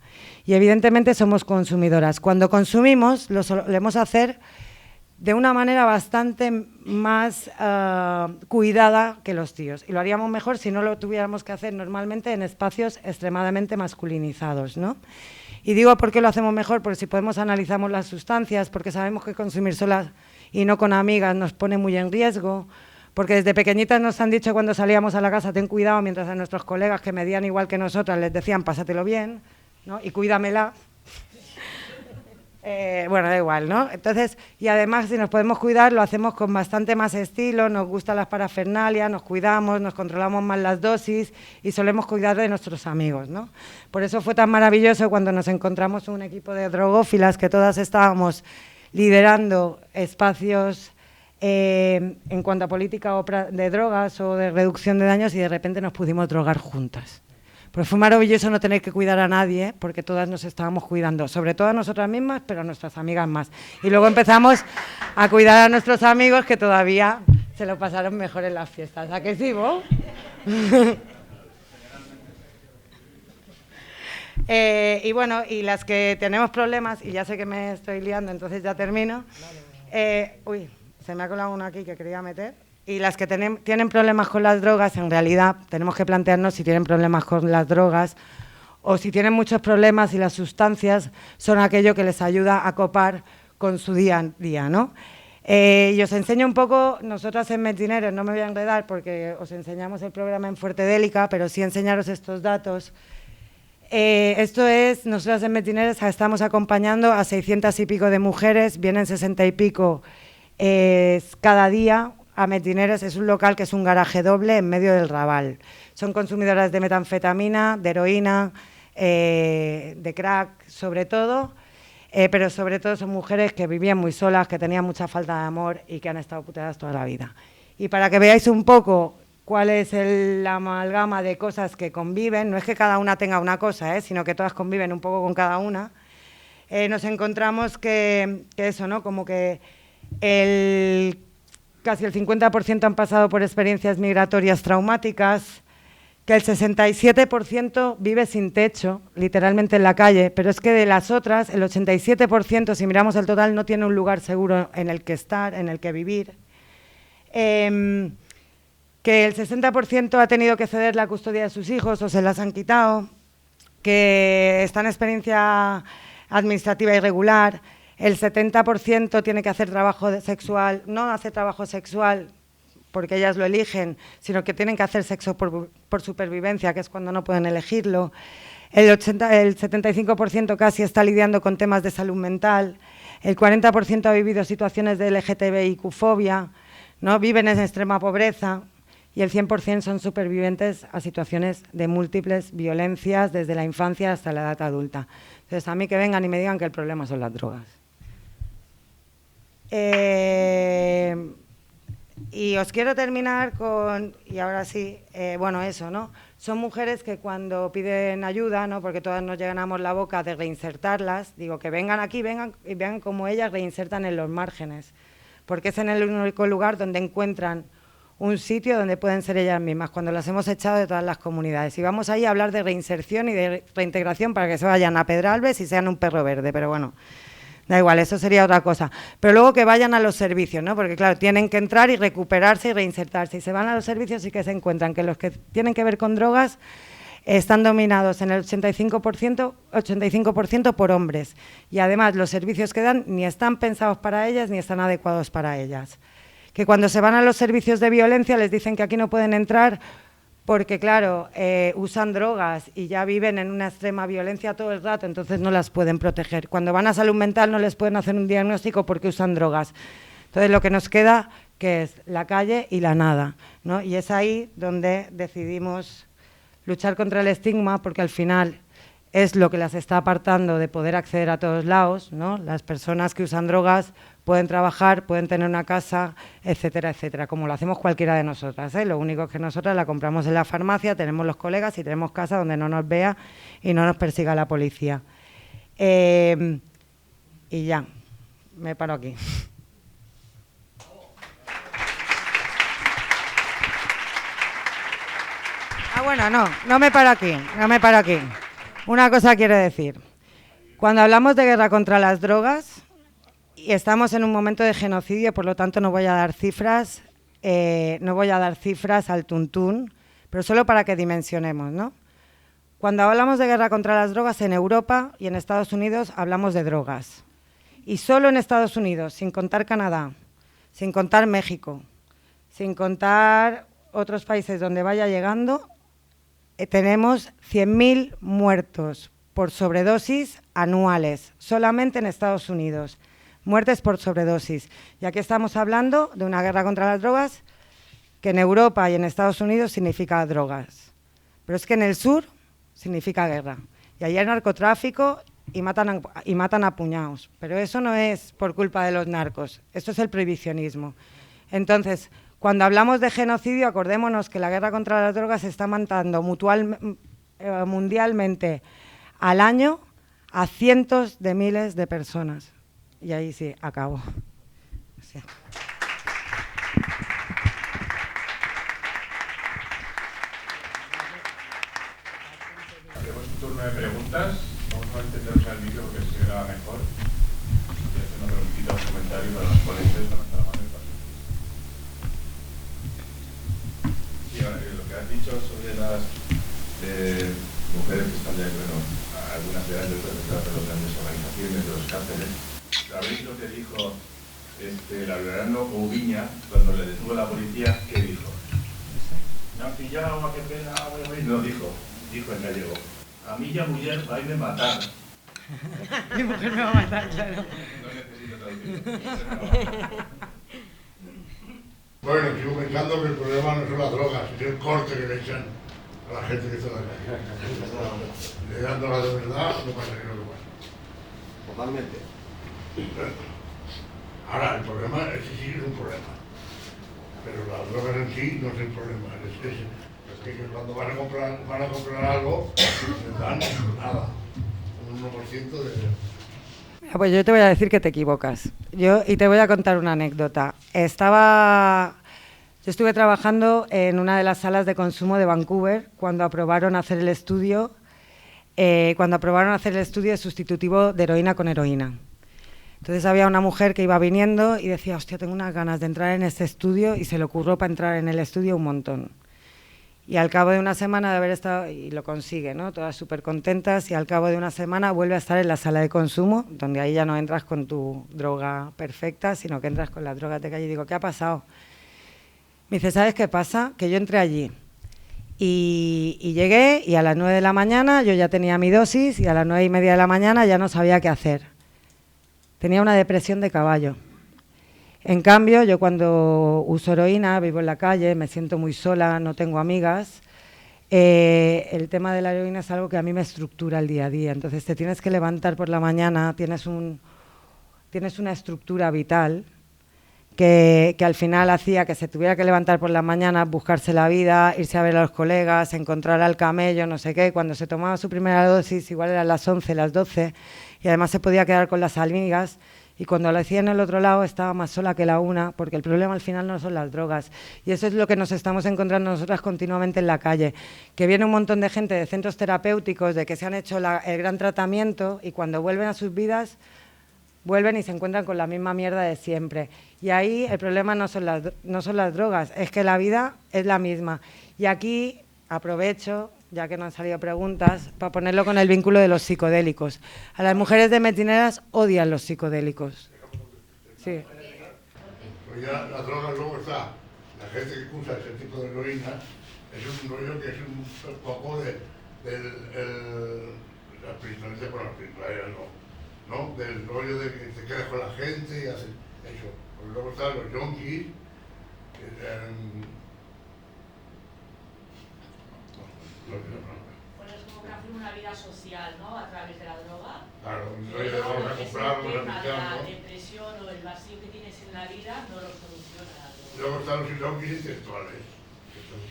Y evidentemente somos consumidoras. Cuando consumimos, lo solemos hacer de una manera bastante más cuidada que los tíos. Y lo haríamos mejor si no lo tuviéramos que hacer normalmente en espacios extremadamente masculinizados, ¿no? Y digo por qué lo hacemos mejor, porque si podemos analizamos las sustancias, porque sabemos que consumir solas y no con amigas nos pone muy en riesgo, porque desde pequeñitas nos han dicho cuando salíamos a la casa, ten cuidado, mientras a nuestros colegas que medían igual que nosotras les decían, pásatelo bien, ¿no? Y cuídamela. Bueno, da igual, ¿no? Entonces, y además si nos podemos cuidar, lo hacemos con bastante más estilo, nos gustan las parafernalias, nos cuidamos, nos controlamos más las dosis y solemos cuidar de nuestros amigos, ¿no? Por eso fue tan maravilloso cuando nos encontramos un equipo de drogófilas que todas estábamos liderando espacios en cuanto a política de drogas o de reducción de daños, y de repente nos pudimos drogar juntas. Pues fue maravilloso no tener que cuidar a nadie, porque todas nos estábamos cuidando, sobre todo a nosotras mismas, pero a nuestras amigas más. Y luego empezamos a cuidar a nuestros amigos, que todavía se lo pasaron mejor en las fiestas. ¿A qué sí, vos? Y bueno, y las que tenemos problemas, y ya sé que me estoy liando, entonces ya termino. Uy, se me ha colado uno aquí que quería meter. Y las que tienen problemas con las drogas, en realidad tenemos que plantearnos si tienen problemas con las drogas o si tienen muchos problemas y las sustancias son aquello que les ayuda a copar con su día a día, ¿no? Y os enseño un poco, nosotras en Mentineres, no me voy a enredar porque os enseñamos el programa en Fuertedélica, pero sí enseñaros estos datos. Esto es, nosotras en Mentineres estamos acompañando a 600 y pico de mujeres, vienen 60 y pico cada día. A Mentineres es un local que es un garaje doble en medio del Raval. Son consumidoras de metanfetamina, de heroína, de crack, sobre todo, pero sobre todo son mujeres que vivían muy solas, que tenían mucha falta de amor y que han estado puteadas toda la vida. Y para que veáis un poco cuál es la amalgama de cosas que conviven, no es que cada una tenga una cosa, sino que todas conviven un poco con cada una, nos encontramos que eso, ¿no? Como que casi el 50% han pasado por experiencias migratorias traumáticas, que el 67% vive sin techo, literalmente en la calle, pero es que de las otras, el 87%, si miramos el total, no tiene un lugar seguro en el que estar, en el que vivir. Que el 60% ha tenido que ceder la custodia de sus hijos o se las han quitado, que está en experiencia administrativa irregular. El 70% tiene que hacer trabajo sexual, no hace trabajo sexual porque ellas lo eligen, sino que tienen que hacer sexo por supervivencia, que es cuando no pueden elegirlo. El 75% casi está lidiando con temas de salud mental. El 40% ha vivido situaciones de LGTBIQ-fobia, ¿no? Viven en extrema pobreza. Y el 100% son supervivientes a situaciones de múltiples violencias desde la infancia hasta la edad adulta. Entonces, a mí que vengan y me digan que el problema son las drogas. Y os quiero terminar con, y ahora sí, bueno, eso, ¿no? Son mujeres que cuando piden ayuda, ¿no? Porque todas nos llenamos la boca de reinsertarlas, digo que vengan aquí, vengan y vean cómo ellas reinsertan en los márgenes, porque es en el único lugar donde encuentran un sitio donde pueden ser ellas mismas, cuando las hemos echado de todas las comunidades. Y vamos ahí a hablar de reinserción y de reintegración para que se vayan a Pedralbes y sean un perro verde, pero bueno, da igual, eso sería otra cosa. Pero luego que vayan a los servicios, ¿no? Porque claro, tienen que entrar y recuperarse y reinsertarse. Y se van a los servicios y que se encuentran que los que tienen que ver con drogas están dominados en el 85% por hombres. Y además los servicios que dan ni están pensados para ellas ni están adecuados para ellas. Que cuando se van a los servicios de violencia les dicen que aquí no pueden entrar porque, claro, usan drogas y ya viven en una extrema violencia todo el rato, entonces no las pueden proteger. Cuando van a salud mental no les pueden hacer un diagnóstico porque usan drogas. Entonces lo que nos queda, que es la calle y la nada, ¿no? Y es ahí donde decidimos luchar contra el estigma, porque al final es lo que las está apartando de poder acceder a todos lados, ¿no? Las personas que usan drogas pueden trabajar, pueden tener una casa, etcétera, etcétera, como lo hacemos cualquiera de nosotras, ¿eh? Lo único es que nosotras la compramos en la farmacia, tenemos los colegas y tenemos casa donde no nos vea y no nos persiga la policía. Y ya, me paro aquí. Bueno, no me paro aquí. Una cosa quiero decir. Cuando hablamos de guerra contra las drogas, y estamos en un momento de genocidio, por lo tanto no voy a dar cifras al tuntún, pero solo para que dimensionemos, ¿no? Cuando hablamos de guerra contra las drogas en Europa y en Estados Unidos hablamos de drogas. Y solo en Estados Unidos, sin contar Canadá, sin contar México, sin contar otros países donde vaya llegando, tenemos 100.000 muertos por sobredosis anuales, solamente en Estados Unidos. Muertes por sobredosis. Y aquí estamos hablando de una guerra contra las drogas que en Europa y en Estados Unidos significa drogas. Pero es que en el sur significa guerra. Y allí hay narcotráfico y matan a puñados. Pero eso no es por culpa de los narcos, esto es el prohibicionismo. Entonces, cuando hablamos de genocidio, acordémonos que la guerra contra las drogas está matando mundialmente al año a cientos de miles de personas. Y ahí sí, acabo. Sí. Hacemos un turno de preguntas. Vamos a intentar usar el vídeo porque se graba mejor. Y hacer una preguntita o un comentario para los ponentes, para nuestra mano. Sí, ahora, lo que has dicho sobre las mujeres que están de acuerdo, algunas de ellas representadas de las grandes organizaciones, de los cárteles. ¿Sabéis lo que dijo Laureano Oubiña cuando le detuvo la policía? ¿Qué dijo? Me han pillado, qué pena, no, dijo en gallego. A mí ya mujer va a irme a matar. Mi mujer me va a matar, claro. No necesito traducirlo. Bueno, sigo pensando que el problema no son las drogas, es el corte que le echan a la gente que está en la calle. Le dan drogas de verdad, no pasa que no lo pasa. Totalmente. Ahora, el problema es que sí es un problema. Pero las drogas en sí no es el problema. Es que cuando van a comprar algo, les dan nada. Un 1% de... Pues yo te voy a decir que te equivocas. Y te voy a contar una anécdota. Yo estuve trabajando en una de las salas de consumo de Vancouver cuando aprobaron hacer el estudio sustitutivo de heroína con heroína. Entonces había una mujer que iba viniendo y decía, hostia, tengo unas ganas de entrar en este estudio, y se le ocurrió para entrar en el estudio un montón. Y al cabo de una semana de haber estado, y lo consigue, ¿no? Todas súper contentas, y al cabo de una semana vuelve a estar en la sala de consumo, donde ahí ya no entras con tu droga perfecta, sino que entras con las drogas de calle. Y digo, ¿qué ha pasado? Me dice, ¿sabes qué pasa? Que yo entré allí y llegué, y a las 9 de la mañana yo ya tenía mi dosis, y a las 9:30 de la mañana ya no sabía qué hacer. Tenía una depresión de caballo. En cambio, yo cuando uso heroína, vivo en la calle, me siento muy sola, no tengo amigas. El tema de la heroína es algo que a mí me estructura el día a día. Entonces te tienes que levantar por la mañana, tienes una estructura vital que al final hacía que se tuviera que levantar por las mañanas, buscarse la vida, irse a ver a los colegas, encontrar al camello, no sé qué. Cuando se tomaba su primera dosis, igual eran las 11, las 12, y además se podía quedar con las amigas, y cuando lo hacía en el otro lado estaba más sola que la una, porque el problema al final no son las drogas. Y eso es lo que nos estamos encontrando nosotras continuamente en la calle, que viene un montón de gente de centros terapéuticos, de que se han hecho el gran tratamiento, y cuando vuelven a sus vidas, vuelven y se encuentran con la misma mierda de siempre. Y ahí el problema no son las drogas, es que la vida es la misma. Y aquí aprovecho, ya que no han salido preguntas, para ponerlo con el vínculo de los psicodélicos. A las mujeres de Metineras odian los psicodélicos. Sí. Pues ya las drogas luego está, la gente que usa ese tipo de heroína, es un rollo que es un poco la espiritualidad, bueno, la espiritualidad no, del rollo de que te quedas con la gente y haces eso. Porque luego están los yonkis, Bueno, es como que hacen una vida social, ¿no? A través de la droga. claro, un rollo de vamos a comprarlo, El tema de la a depresión o el vacío que tienes en la vida no lo soluciona la droga. luego están los yonkis intelectuales,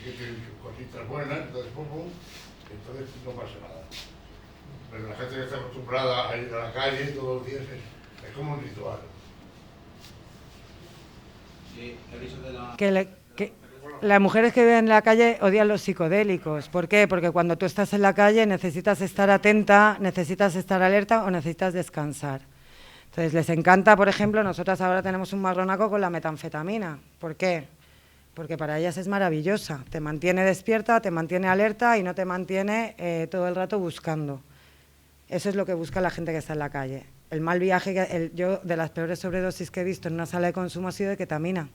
que tienen sus cositas buenas, entonces entonces no pasa nada. Pero la gente que está acostumbrada a ir a la calle todos los días es como un ritual. Las mujeres que viven en la calle odian los psicodélicos. ¿Por qué? Porque cuando tú estás en la calle necesitas estar atenta, necesitas estar alerta o necesitas descansar. Entonces les encanta, por ejemplo, nosotras ahora tenemos un marronaco con la metanfetamina. ¿Por qué? Porque para ellas es maravillosa. Te mantiene despierta, te mantiene alerta y no te mantiene todo el rato buscando. Eso es lo que busca la gente que está en la calle. El mal viaje, yo de las peores sobredosis que he visto en una sala de consumo ha sido de ketamina.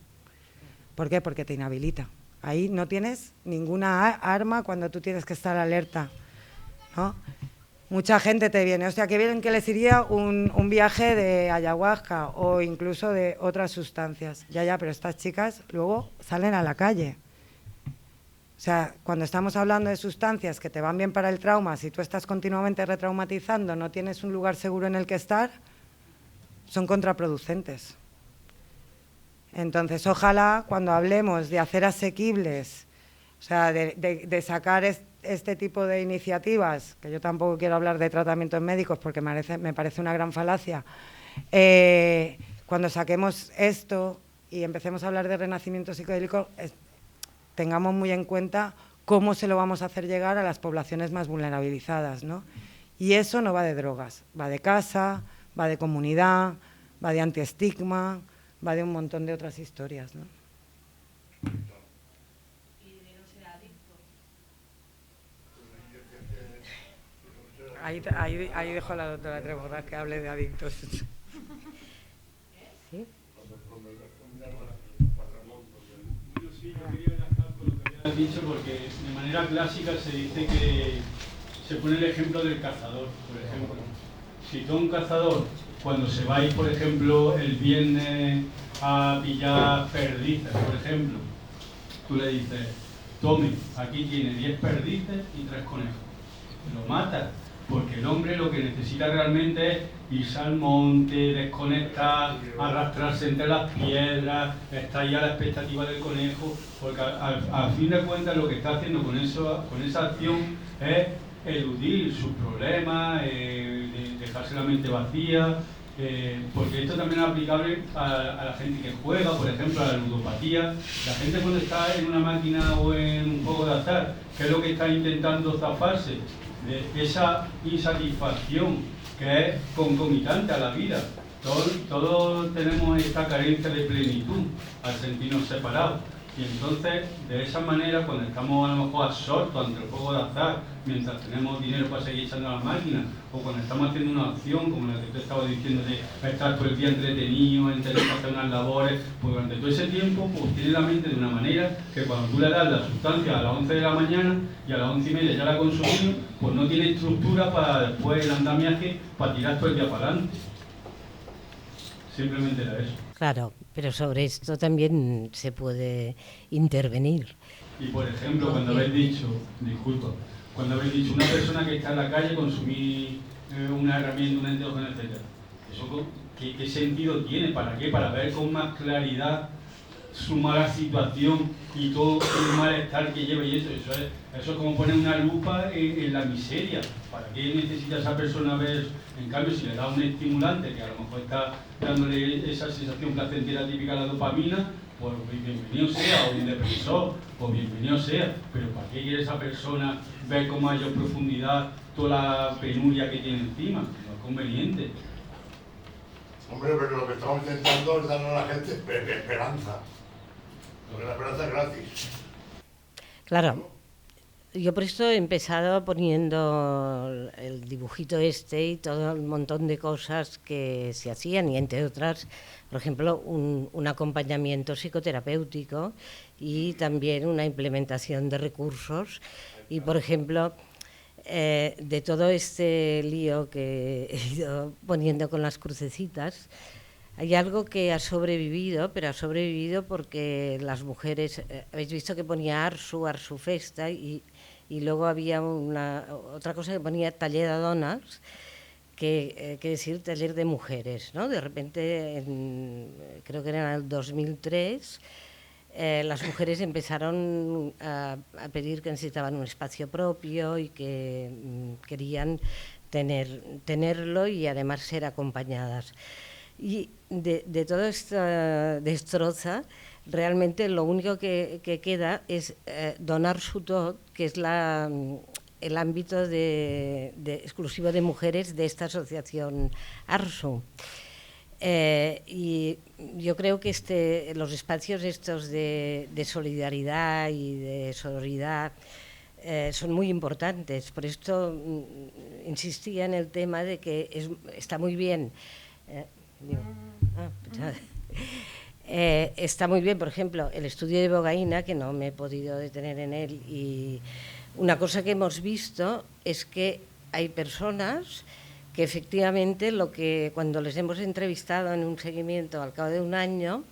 ¿Por qué? Porque te inhabilita. Ahí no tienes ninguna arma cuando tú tienes que estar alerta, ¿no? Mucha gente te viene, hostia, qué bien que les iría un viaje de ayahuasca o incluso de otras sustancias. Ya, pero estas chicas luego salen a la calle. O sea, cuando estamos hablando de sustancias que te van bien para el trauma, si tú estás continuamente retraumatizando, no tienes un lugar seguro en el que estar, son contraproducentes. Entonces, ojalá cuando hablemos de hacer asequibles, o sea, de sacar este tipo de iniciativas, que yo tampoco quiero hablar de tratamientos médicos porque me parece una gran falacia, cuando saquemos esto y empecemos a hablar de renacimiento psicodélico, tengamos muy en cuenta cómo se lo vamos a hacer llegar a las poblaciones más vulnerabilizadas, ¿no? Y eso no va de drogas, va de casa, va de comunidad, va de antiestigma, va de un montón de otras historias, ¿no? Y de no ser adicto. Ahí dejo a la doctora Treborrás que hable de adictos. ¿Sí? Sí, yo quería enlazar con lo que habías dicho porque de manera clásica se dice que se pone el ejemplo del cazador, por ejemplo. Si tú un cazador, cuando se va a ir, por ejemplo, el viernes a pillar perdices, por ejemplo, tú le dices, tome, aquí tiene 10 perdices y 3 conejos. Lo matas, porque el hombre lo que necesita realmente es irse al monte, desconectar, arrastrarse entre las piedras, estar ahí a la expectativa del conejo, porque al fin de cuentas lo que está haciendo con esa acción es eludir sus problemas, dejarse la mente vacía, porque esto también es aplicable a la gente que juega, por ejemplo, a la ludopatía. La gente cuando está en una máquina o en un juego de azar, ¿qué es lo que está intentando zafarse? De esa insatisfacción que es concomitante a la vida. Todos tenemos esta carencia de plenitud al sentirnos separados. Y entonces, de esa manera, cuando estamos a lo mejor absortos ante el juego de azar, mientras tenemos dinero para seguir echando a las máquinas, o cuando estamos haciendo una acción, como la que tú estabas diciendo, de estar todo el día entretenido, tener que hacer unas labores, pues durante todo ese tiempo, pues tiene la mente de una manera que cuando tú le das la sustancia a las 11 de la mañana y a las 11:30 ya la ha consumido, pues no tiene estructura para después el andamiaje, para tirar todo el día para adelante. Simplemente era eso. Claro, pero sobre esto también se puede intervenir. Y por ejemplo, cuando habéis dicho, disculpa, cuando habéis dicho una persona que está en la calle consumir una herramienta, un enteógeno, etc. Eso ¿qué sentido tiene? ¿Para qué? Para ver con más claridad su mala situación y todo el malestar que lleva, y eso es como poner una lupa en la miseria. ¿Para qué necesita esa persona ver? En cambio, si le da un estimulante que a lo mejor está dándole esa sensación placentera típica a la dopamina, pues bienvenido sea, o un depresor, pues bienvenido sea. Pero ¿para qué quiere esa persona ver con mayor profundidad toda la penuria que tiene encima? No es conveniente. Hombre, pero lo que estamos intentando es darle a la gente esperanza. Porque la esperanza es gratis. Claro, yo por esto he empezado poniendo el dibujito este y todo un montón de cosas que se hacían, y entre otras, por ejemplo, un acompañamiento psicoterapéutico y también una implementación de recursos. Y, por ejemplo, de todo este lío que he ido poniendo con las crucecitas, hay algo que ha sobrevivido, pero ha sobrevivido porque las mujeres, habéis visto que ponía Arsu Festa, y luego había otra cosa que ponía taller de donas, que decir taller de mujeres, ¿no? De repente, creo que era en el 2003, las mujeres empezaron a pedir que necesitaban un espacio propio y que querían tenerlo y además ser acompañadas. Y de toda esta destroza, realmente lo único que queda es donar su tot, que es el ámbito exclusivo de mujeres de esta asociación ARSU. Y yo creo que los espacios estos de solidaridad y de sororidad son muy importantes. Por esto insistía en el tema de que está muy bien. Está muy bien, por ejemplo, el estudio de Bogaína, que no me he podido detener en él, y una cosa que hemos visto es que hay personas que efectivamente cuando les hemos entrevistado en un seguimiento al cabo de un año,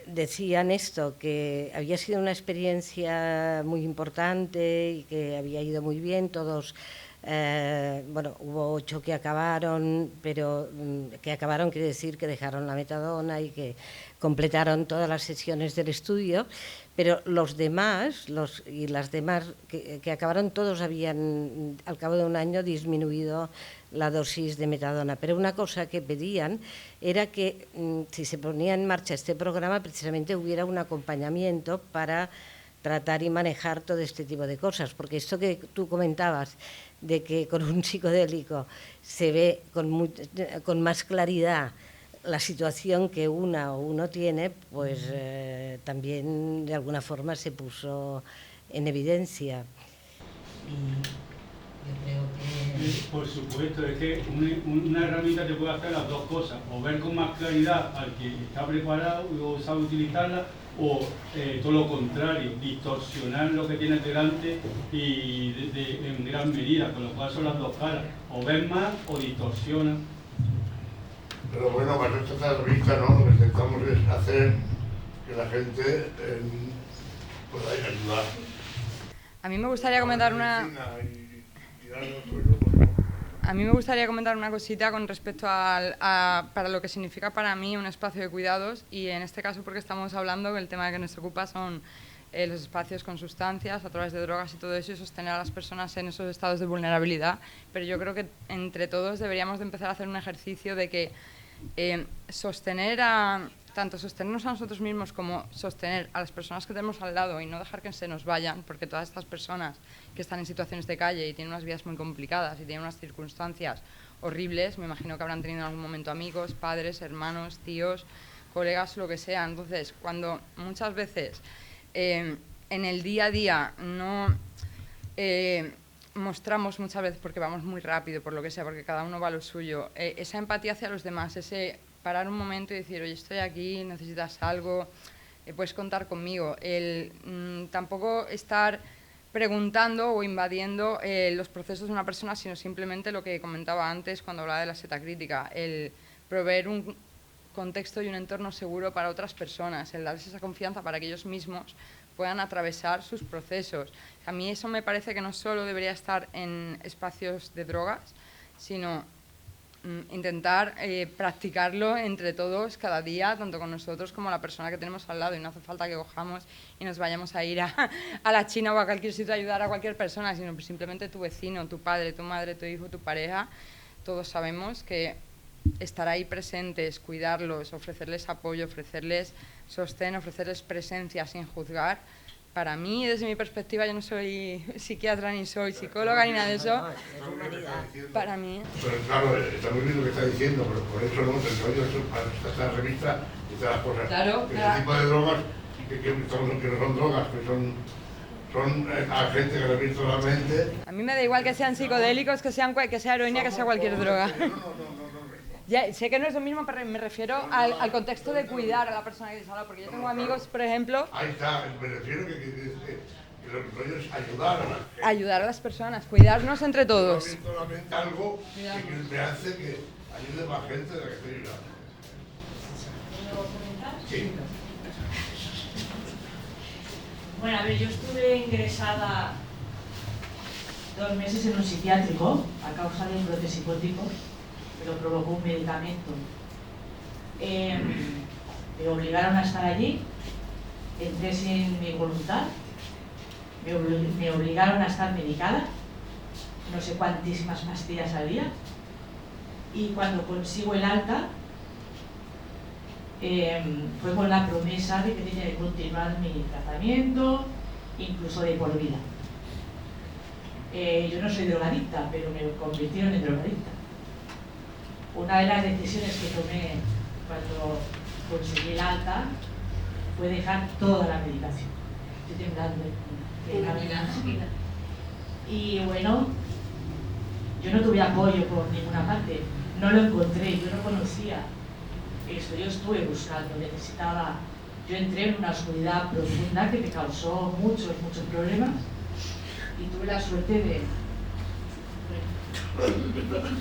decían esto, que había sido una experiencia muy importante y que había ido muy bien, todos. Hubo 8 que acabaron, pero que acabaron quiere decir que dejaron la metadona y que completaron todas las sesiones del estudio, pero los demás, las demás que acabaron, todos habían al cabo de un año disminuido la dosis de metadona. Pero una cosa que pedían era que si se ponía en marcha este programa, precisamente hubiera un acompañamiento para tratar y manejar todo este tipo de cosas, porque esto que tú comentabas, de que con un psicodélico se ve con más claridad la situación que uno tiene, pues también de alguna forma se puso en evidencia. Y yo creo que... Por supuesto, es que una herramienta te puede hacer las dos cosas, o ver con más claridad al que está preparado o sabe utilizarla, o todo lo contrario, distorsionar lo que tienes delante y en gran medida, con lo cual son las dos caras, o ves más o distorsionas. Pero bueno, para esto está revista, ¿no? Lo que intentamos es hacer que la gente pueda ayudar. A mí me gustaría comentar una cosita con respecto para lo que significa para mí un espacio de cuidados, y en este caso porque estamos hablando que el tema que nos ocupa son los espacios con sustancias a través de drogas y todo eso, y sostener a las personas en esos estados de vulnerabilidad. Pero yo creo que entre todos deberíamos de empezar a hacer un ejercicio de que tanto sostenernos a nosotros mismos como sostener a las personas que tenemos al lado y no dejar que se nos vayan, porque todas estas personas que están en situaciones de calle y tienen unas vidas muy complicadas y tienen unas circunstancias horribles, me imagino que habrán tenido en algún momento amigos, padres, hermanos, tíos, colegas, lo que sea. Entonces, cuando muchas veces en el día a día no mostramos, muchas veces porque vamos muy rápido, por lo que sea, porque cada uno va a lo suyo, esa empatía hacia los demás, ese parar un momento y decir, oye, estoy aquí, necesitas algo, puedes contar conmigo. Tampoco estar preguntando o invadiendo los procesos de una persona, sino simplemente lo que comentaba antes cuando hablaba de la seta crítica, el proveer un contexto y un entorno seguro para otras personas, el darles esa confianza para que ellos mismos puedan atravesar sus procesos. A mí eso me parece que no solo debería estar en espacios de drogas, sino intentar practicarlo entre todos cada día, tanto con nosotros como la persona que tenemos al lado, y no hace falta que cojamos y nos vayamos a ir a la China o a cualquier sitio a ayudar a cualquier persona, sino simplemente tu vecino, tu padre, tu madre, tu hijo, tu pareja. Todos sabemos que estar ahí presentes, cuidarlos, ofrecerles apoyo, ofrecerles sostén, ofrecerles presencia sin juzgar. Para mí, desde mi perspectiva, yo no soy psiquiatra ni soy psicóloga ni nada de eso. Para mí. Pero claro, está muy bien lo que está diciendo, pero por eso no, el rollo es esta revista y todas las cosas. Claro, ese tipo de drogas, que no son drogas, que son agentes que revientan la mente. A mí me da igual que sean psicodélicos, que sea heroína, que sea cualquier droga. Ya, sé que no es lo mismo, pero me refiero al contexto de cuidar a la persona que se habla, porque yo tengo amigos, por ejemplo... Ahí está, me refiero que el rollo es ayudar a la gente. Ayudar a las personas, cuidarnos entre todos. Algo que me hace que ayude más gente de la que estoy ayudando. Sí. Bueno, a ver, yo estuve ingresada 2 meses en un psiquiátrico a causa de un brote psicótico que lo provocó un medicamento. Me obligaron a estar allí, entré sin mi voluntad, me obligaron a estar medicada, no sé cuantísimas pastillas al día, y cuando consigo el alta, fue con la promesa de que tenía que continuar mi tratamiento, incluso de por vida. Yo no soy drogadicta, pero me convirtieron en drogadicta. Una de las decisiones que tomé cuando conseguí el alta fue dejar toda la medicación. Estoy temblando. Y bueno, yo no tuve apoyo por ninguna parte, no lo encontré, yo no conocía esto, yo estuve buscando, necesitaba, yo entré en una oscuridad profunda que me causó muchos problemas y tuve la suerte de,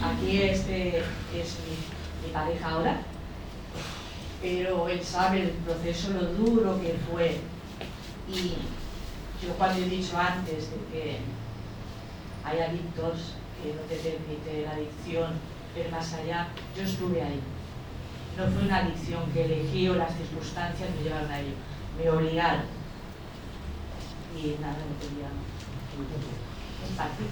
aquí este es mi pareja ahora, pero él sabe el proceso, lo duro que fue, y yo cuando he dicho antes de que hay adictos que no te permite la adicción ver más allá, yo estuve ahí. No fue una adicción que elegí o las circunstancias me llevaron a ello, me obligaron. Y nada, no podía compartir.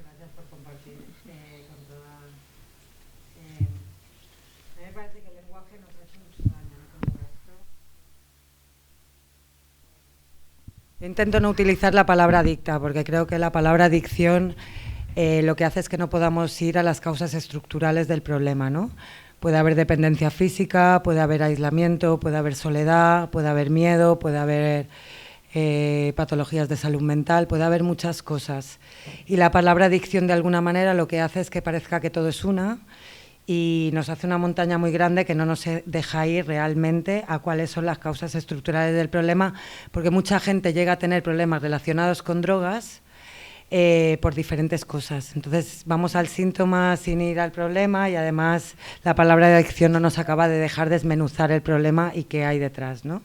Gracias por compartir con toda... a mí me parece que el lenguaje nos ha hecho mucho daño, ¿no? Con esto. Yo intento no utilizar la palabra adicta, porque creo que la palabra adicción lo que hace es que no podamos ir a las causas estructurales del problema, ¿no? Puede haber dependencia física, puede haber aislamiento, puede haber soledad, puede haber miedo, puede haber patologías de salud mental, puede haber muchas cosas. Y la palabra adicción de alguna manera lo que hace es que parezca que todo es una y nos hace una montaña muy grande que no nos deja ir realmente a cuáles son las causas estructurales del problema, porque mucha gente llega a tener problemas relacionados con drogas por diferentes cosas. Entonces vamos al síntoma sin ir al problema y además la palabra de adicción no nos acaba de dejar desmenuzar el problema y qué hay detrás, ¿no?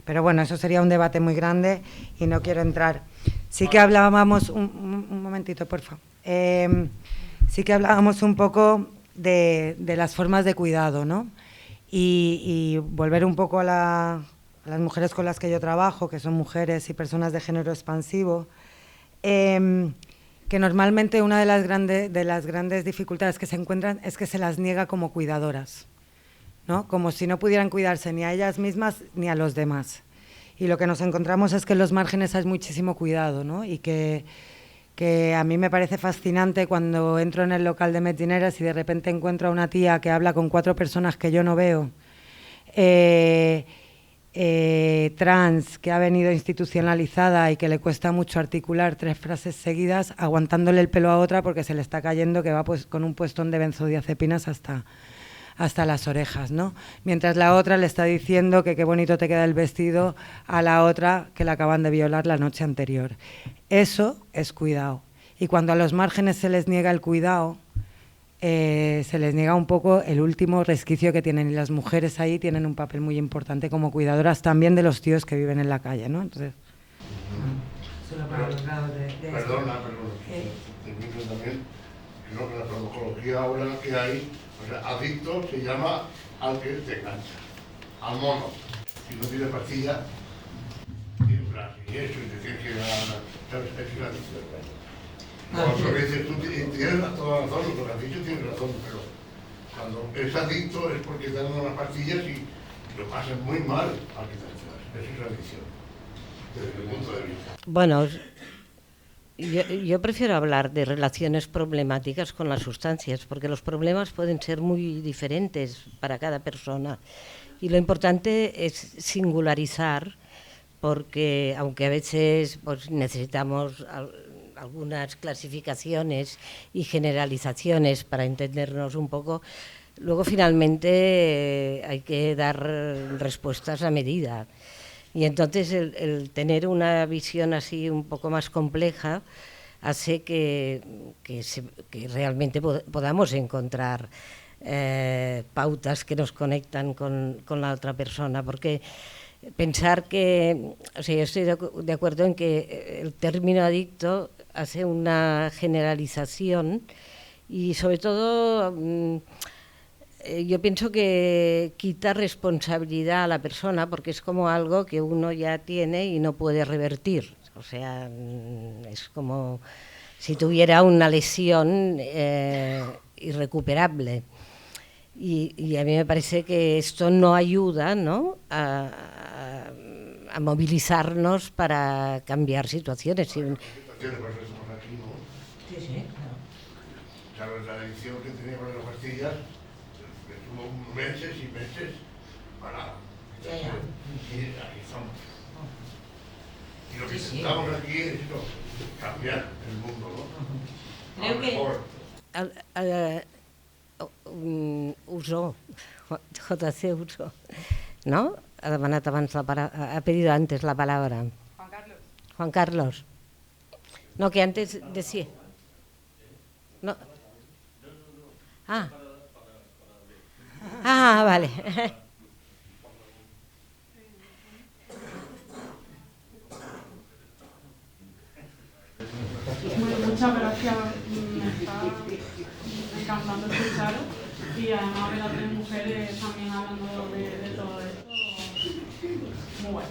Pero bueno, eso sería un debate muy grande y no quiero entrar. Sí que hablábamos, un momentito, por favor. Sí que hablábamos un poco de las formas de cuidado, ¿no? Y volver un poco a las mujeres con las que yo trabajo, que son mujeres y personas de género expansivo, que normalmente una de las grandes dificultades que se encuentran es que se las niega como cuidadoras, ¿no? Como si no pudieran cuidarse ni a ellas mismas ni a los demás. Y lo que nos encontramos es que en los márgenes hay muchísimo cuidado, ¿no? Y que a mí me parece fascinante cuando entro en el local de Metineras y de repente encuentro a una tía que habla con 4 personas que yo no veo, trans, que ha venido institucionalizada y que le cuesta mucho articular 3 frases seguidas, aguantándole el pelo a otra porque se le está cayendo, que va pues con un puestón de benzodiazepinas hasta las orejas, ¿no? Mientras la otra le está diciendo que qué bonito te queda el vestido a la otra que la acaban de violar la noche anterior. Eso es cuidado. Y cuando a los márgenes se les niega el cuidado, se les niega un poco el último resquicio que tienen, y las mujeres ahí tienen un papel muy importante como cuidadoras también de los tíos que viven en la calle, ¿no? Entonces, solo para los grados de perdona, termino también. Creo que la farmacología ahora que hay, o sea, adicto se llama al que te engancha, al mono. Si no tiene pastilla, tiene un brazo y eso, y te tienes que dar, ¿sabes? Es una adicción. Lo que dices tú, tienes toda razón, lo que has dicho tienes razón, pero cuando es adicto es porque te dan unas pastillas y lo pasas muy mal al quitárselas. Eso es adicción, desde mi punto de vista. Bueno, yo prefiero hablar de relaciones problemáticas con las sustancias, porque los problemas pueden ser muy diferentes para cada persona. Y lo importante es singularizar, porque aunque a veces pues, necesitamos algunas clasificaciones y generalizaciones para entendernos un poco, luego finalmente hay que dar respuestas a medida. Y entonces el tener una visión así un poco más compleja hace que realmente podamos encontrar pautas que nos conectan con la otra persona, porque pensar que, o sea, yo estoy de acuerdo en que el término adicto hace una generalización y sobre todo yo pienso que quita responsabilidad a la persona, porque es como algo que uno ya tiene y no puede revertir. O sea, es como si tuviera una lesión irrecuperable. Y a mí me parece que esto no ayuda, ¿no?, a movilizarnos para cambiar situaciones. Sí, claro. ¿Sabes la adicción que tenía con las pastillas? Estuvo meses y meses para y aquí estamos. Y lo que intentamos aquí es cambiar el mundo, ¿no? Creo que Usó, JC Usó, ¿no? Ha pedido antes la palabra. Juan Carlos. No, que antes decía. No. Vale. Bueno, muchas gracias. Me está encantando escucharos y además ver a tres mujeres también hablando de todo esto. Muy bueno.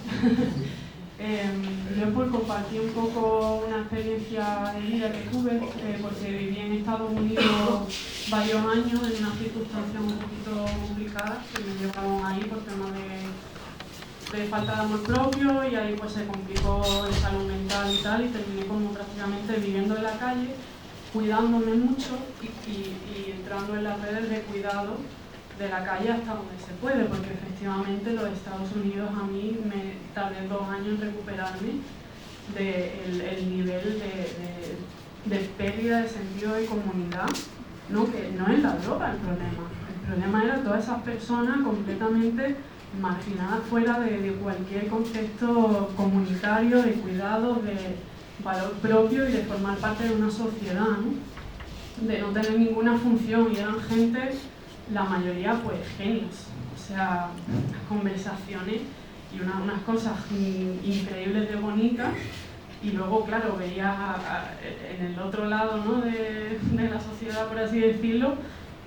Yo por compartir un poco una experiencia de vida que tuve, porque viví en Estados Unidos varios años en unas circunstancias un poquito complicadas que me llevaron ahí por temas de falta de amor propio, y ahí pues se complicó la salud mental y tal, y terminé como prácticamente viviendo en la calle, cuidándome mucho y entrando en las redes de cuidado de la calle hasta donde se puede, porque efectivamente los Estados Unidos a mí me tardé 2 años en recuperarme del nivel de pérdida de sentido de comunidad, ¿no? Que no es la droga el problema era todas esas personas completamente marginadas fuera de cualquier concepto comunitario, de cuidado, de valor propio y de formar parte de una sociedad, ¿no? De no tener ninguna función, y eran gente, la mayoría pues genios, o sea, conversaciones y unas cosas increíbles de bonitas, y luego claro veías en el otro lado, ¿no?, de la sociedad, por así decirlo,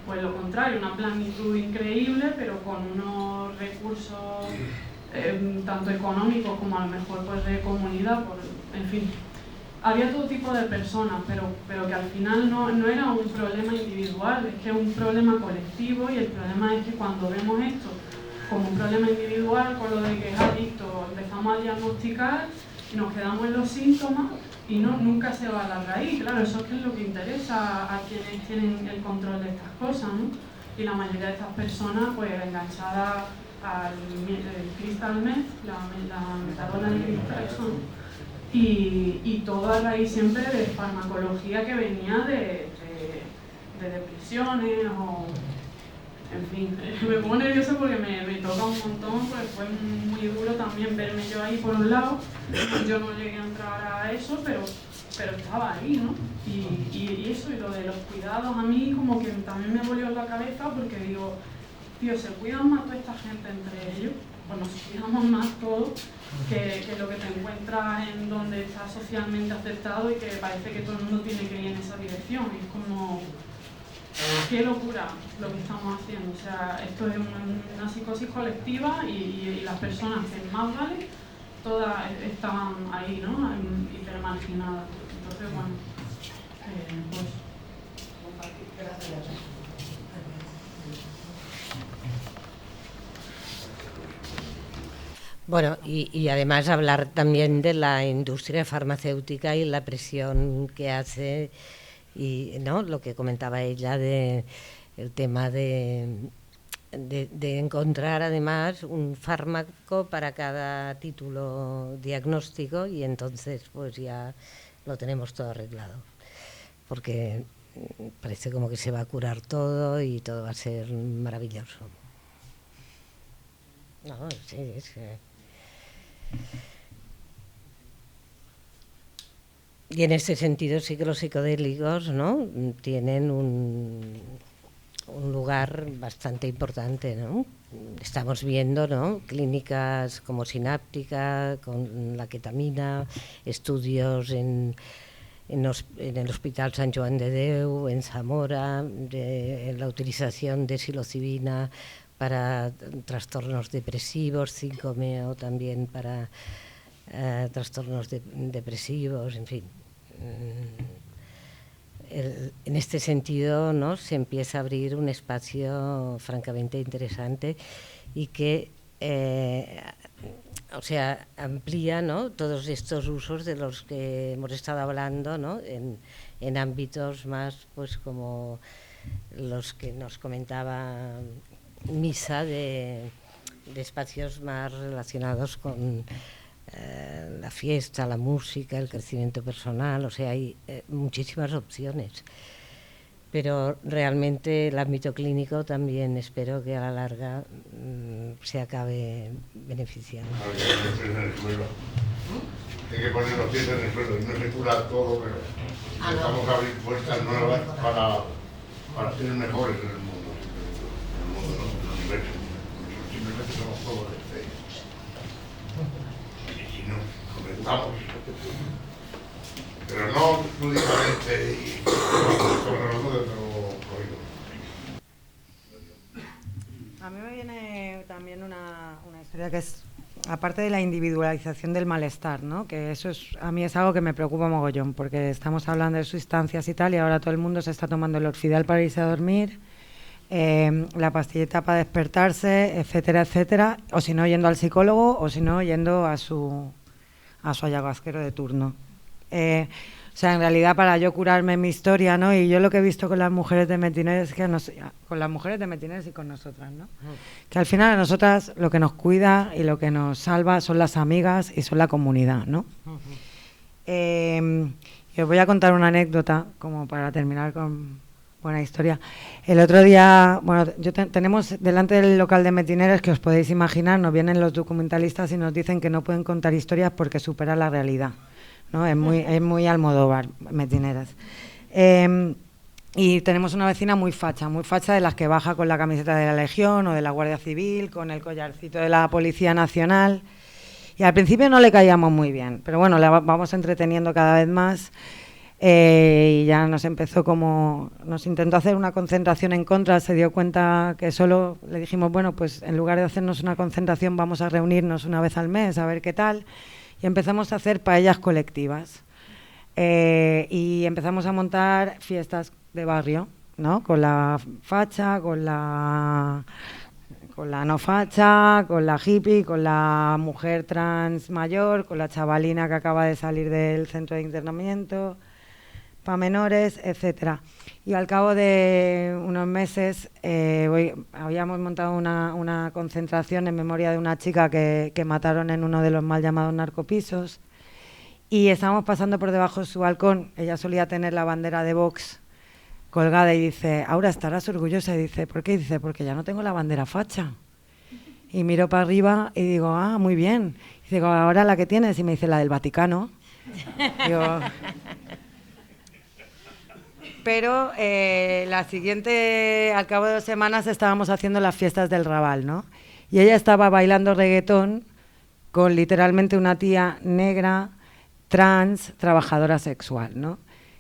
pues lo contrario, una planitud increíble pero con unos recursos tanto económicos como a lo mejor pues de comunidad, en fin. Había todo tipo de personas, pero que al final no era un problema individual, es que es un problema colectivo, y el problema es que cuando vemos esto como un problema individual, con lo de que es adicto, empezamos a diagnosticar, nos quedamos en los síntomas y nunca se va a la raíz. Claro, eso es que es lo que interesa a quienes tienen el control de estas cosas, ¿no? Y la mayoría de estas personas pues enganchadas al crystal meth, la metadona de cristal, y todo a raíz siempre de farmacología que venía de depresiones o... En fin, me pongo nerviosa porque me toca un montón, pues fue muy duro también verme yo ahí por un lado. Yo no llegué a entrar a eso, pero pero estaba ahí, ¿no? Y eso, y lo de los cuidados, a mí como que también me volvió en la cabeza porque digo, tío, ¿se cuidan más toda esta gente entre ellos? Pues nos cuidamos más todos que lo que te encuentras en donde estás socialmente aceptado y que parece que todo el mundo tiene que ir en esa dirección. Y es como, qué locura lo que estamos haciendo. O sea, esto es una psicosis colectiva y las personas que más valen, todas estaban ahí, ¿no? Hipermarginadas. Entonces, bueno, pues compartir. Gracias. Bueno, y además hablar también de la industria farmacéutica y la presión que hace, y ¿no? Lo que comentaba ella de el tema de encontrar además un fármaco para cada título diagnóstico, y entonces pues ya lo tenemos todo arreglado, porque parece como que se va a curar todo y todo va a ser maravilloso. No, sí, es que... Y en ese sentido sí que los psicodélicos, ¿no?, tienen un lugar bastante importante, ¿no? Estamos viendo, ¿no?, clínicas como Sináptica, con la ketamina, estudios en el Hospital Sant Joan de Déu, en Zamora, de la utilización de psilocibina para trastornos depresivos, 5-meo también para trastornos depresivos, en fin. En este sentido, ¿no?, se empieza a abrir un espacio francamente interesante y que o sea, amplía, ¿no?, todos estos usos de los que hemos estado hablando, ¿no?, en ámbitos más pues como los que nos comentaba Misa, de espacios más relacionados con la fiesta, la música, el crecimiento personal. O sea, hay muchísimas opciones, pero realmente el ámbito clínico también espero que a la larga se acabe beneficiando. Hay que poner los pies en el suelo y no se cura todo, pero necesitamos abrir puertas nuevas para ser mejores en el mundo. Simplemente somos todos y nos comentamos, pero no lúdicamente y sobre los nudos de A mí me viene también una historia que es, aparte de la individualización del malestar, ¿no?, que eso a mí es algo que me preocupa mogollón, porque estamos hablando de sustancias y tal, y ahora todo el mundo se está tomando el Orfidal para irse a dormir, la pastillita para despertarse, etcétera, etcétera, o si no yendo al psicólogo, o si no yendo a su ayahuasquero de turno. O sea, en realidad para yo curarme mi historia, ¿no?, y yo lo que he visto con las mujeres de Metiner es que con las mujeres de Metiner y con nosotras, ¿no?, que al final a nosotras lo que nos cuida y lo que nos salva son las amigas y son la comunidad, ¿no? Y os voy a contar una anécdota como para terminar con buena historia. El otro día, bueno, tenemos delante del local de Metineres, que os podéis imaginar, nos vienen los documentalistas y nos dicen que no pueden contar historias porque supera la realidad, ¿no? Es muy Almodóvar, Metineres. Y tenemos una vecina muy facha de las que baja con la camiseta de la Legión o de la Guardia Civil, con el collarcito de la Policía Nacional. Y al principio no le caíamos muy bien, pero bueno, la vamos entreteniendo cada vez más. Y ya nos intentó hacer una concentración en contra, se dio cuenta que solo le dijimos, bueno, pues en lugar de hacernos una concentración vamos a reunirnos una vez al mes a ver qué tal, y empezamos a hacer paellas colectivas y empezamos a montar fiestas de barrio, ¿no?, con la facha, con la no facha, con la hippie, con la mujer trans mayor, con la chavalina que acaba de salir del centro de internamiento para menores, etcétera. Y al cabo de unos meses habíamos montado una concentración en memoria de una chica que mataron en uno de los mal llamados narcopisos, y estábamos pasando por debajo de su balcón. Ella solía tener la bandera de Vox colgada y dice, Aura, estarás orgullosa. Y dice, ¿por qué? Y dice, porque ya no tengo la bandera facha. Y miro para arriba y digo, ah, muy bien. Y digo, ¿ahora la que tienes? Y me dice, la del Vaticano. Digo, Pero la siguiente, al cabo de 2 semanas, estábamos haciendo las fiestas del Raval, ¿no? Y ella estaba bailando reggaetón con literalmente una tía negra, trans, trabajadora sexual, ¿no?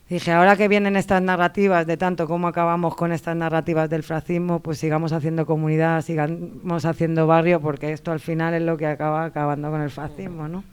Dije, ahora que vienen estas narrativas, de tanto como acabamos con estas narrativas del fascismo, pues sigamos haciendo comunidad, sigamos haciendo barrio, porque esto al final es lo que acaba acabando con el fascismo, ¿no?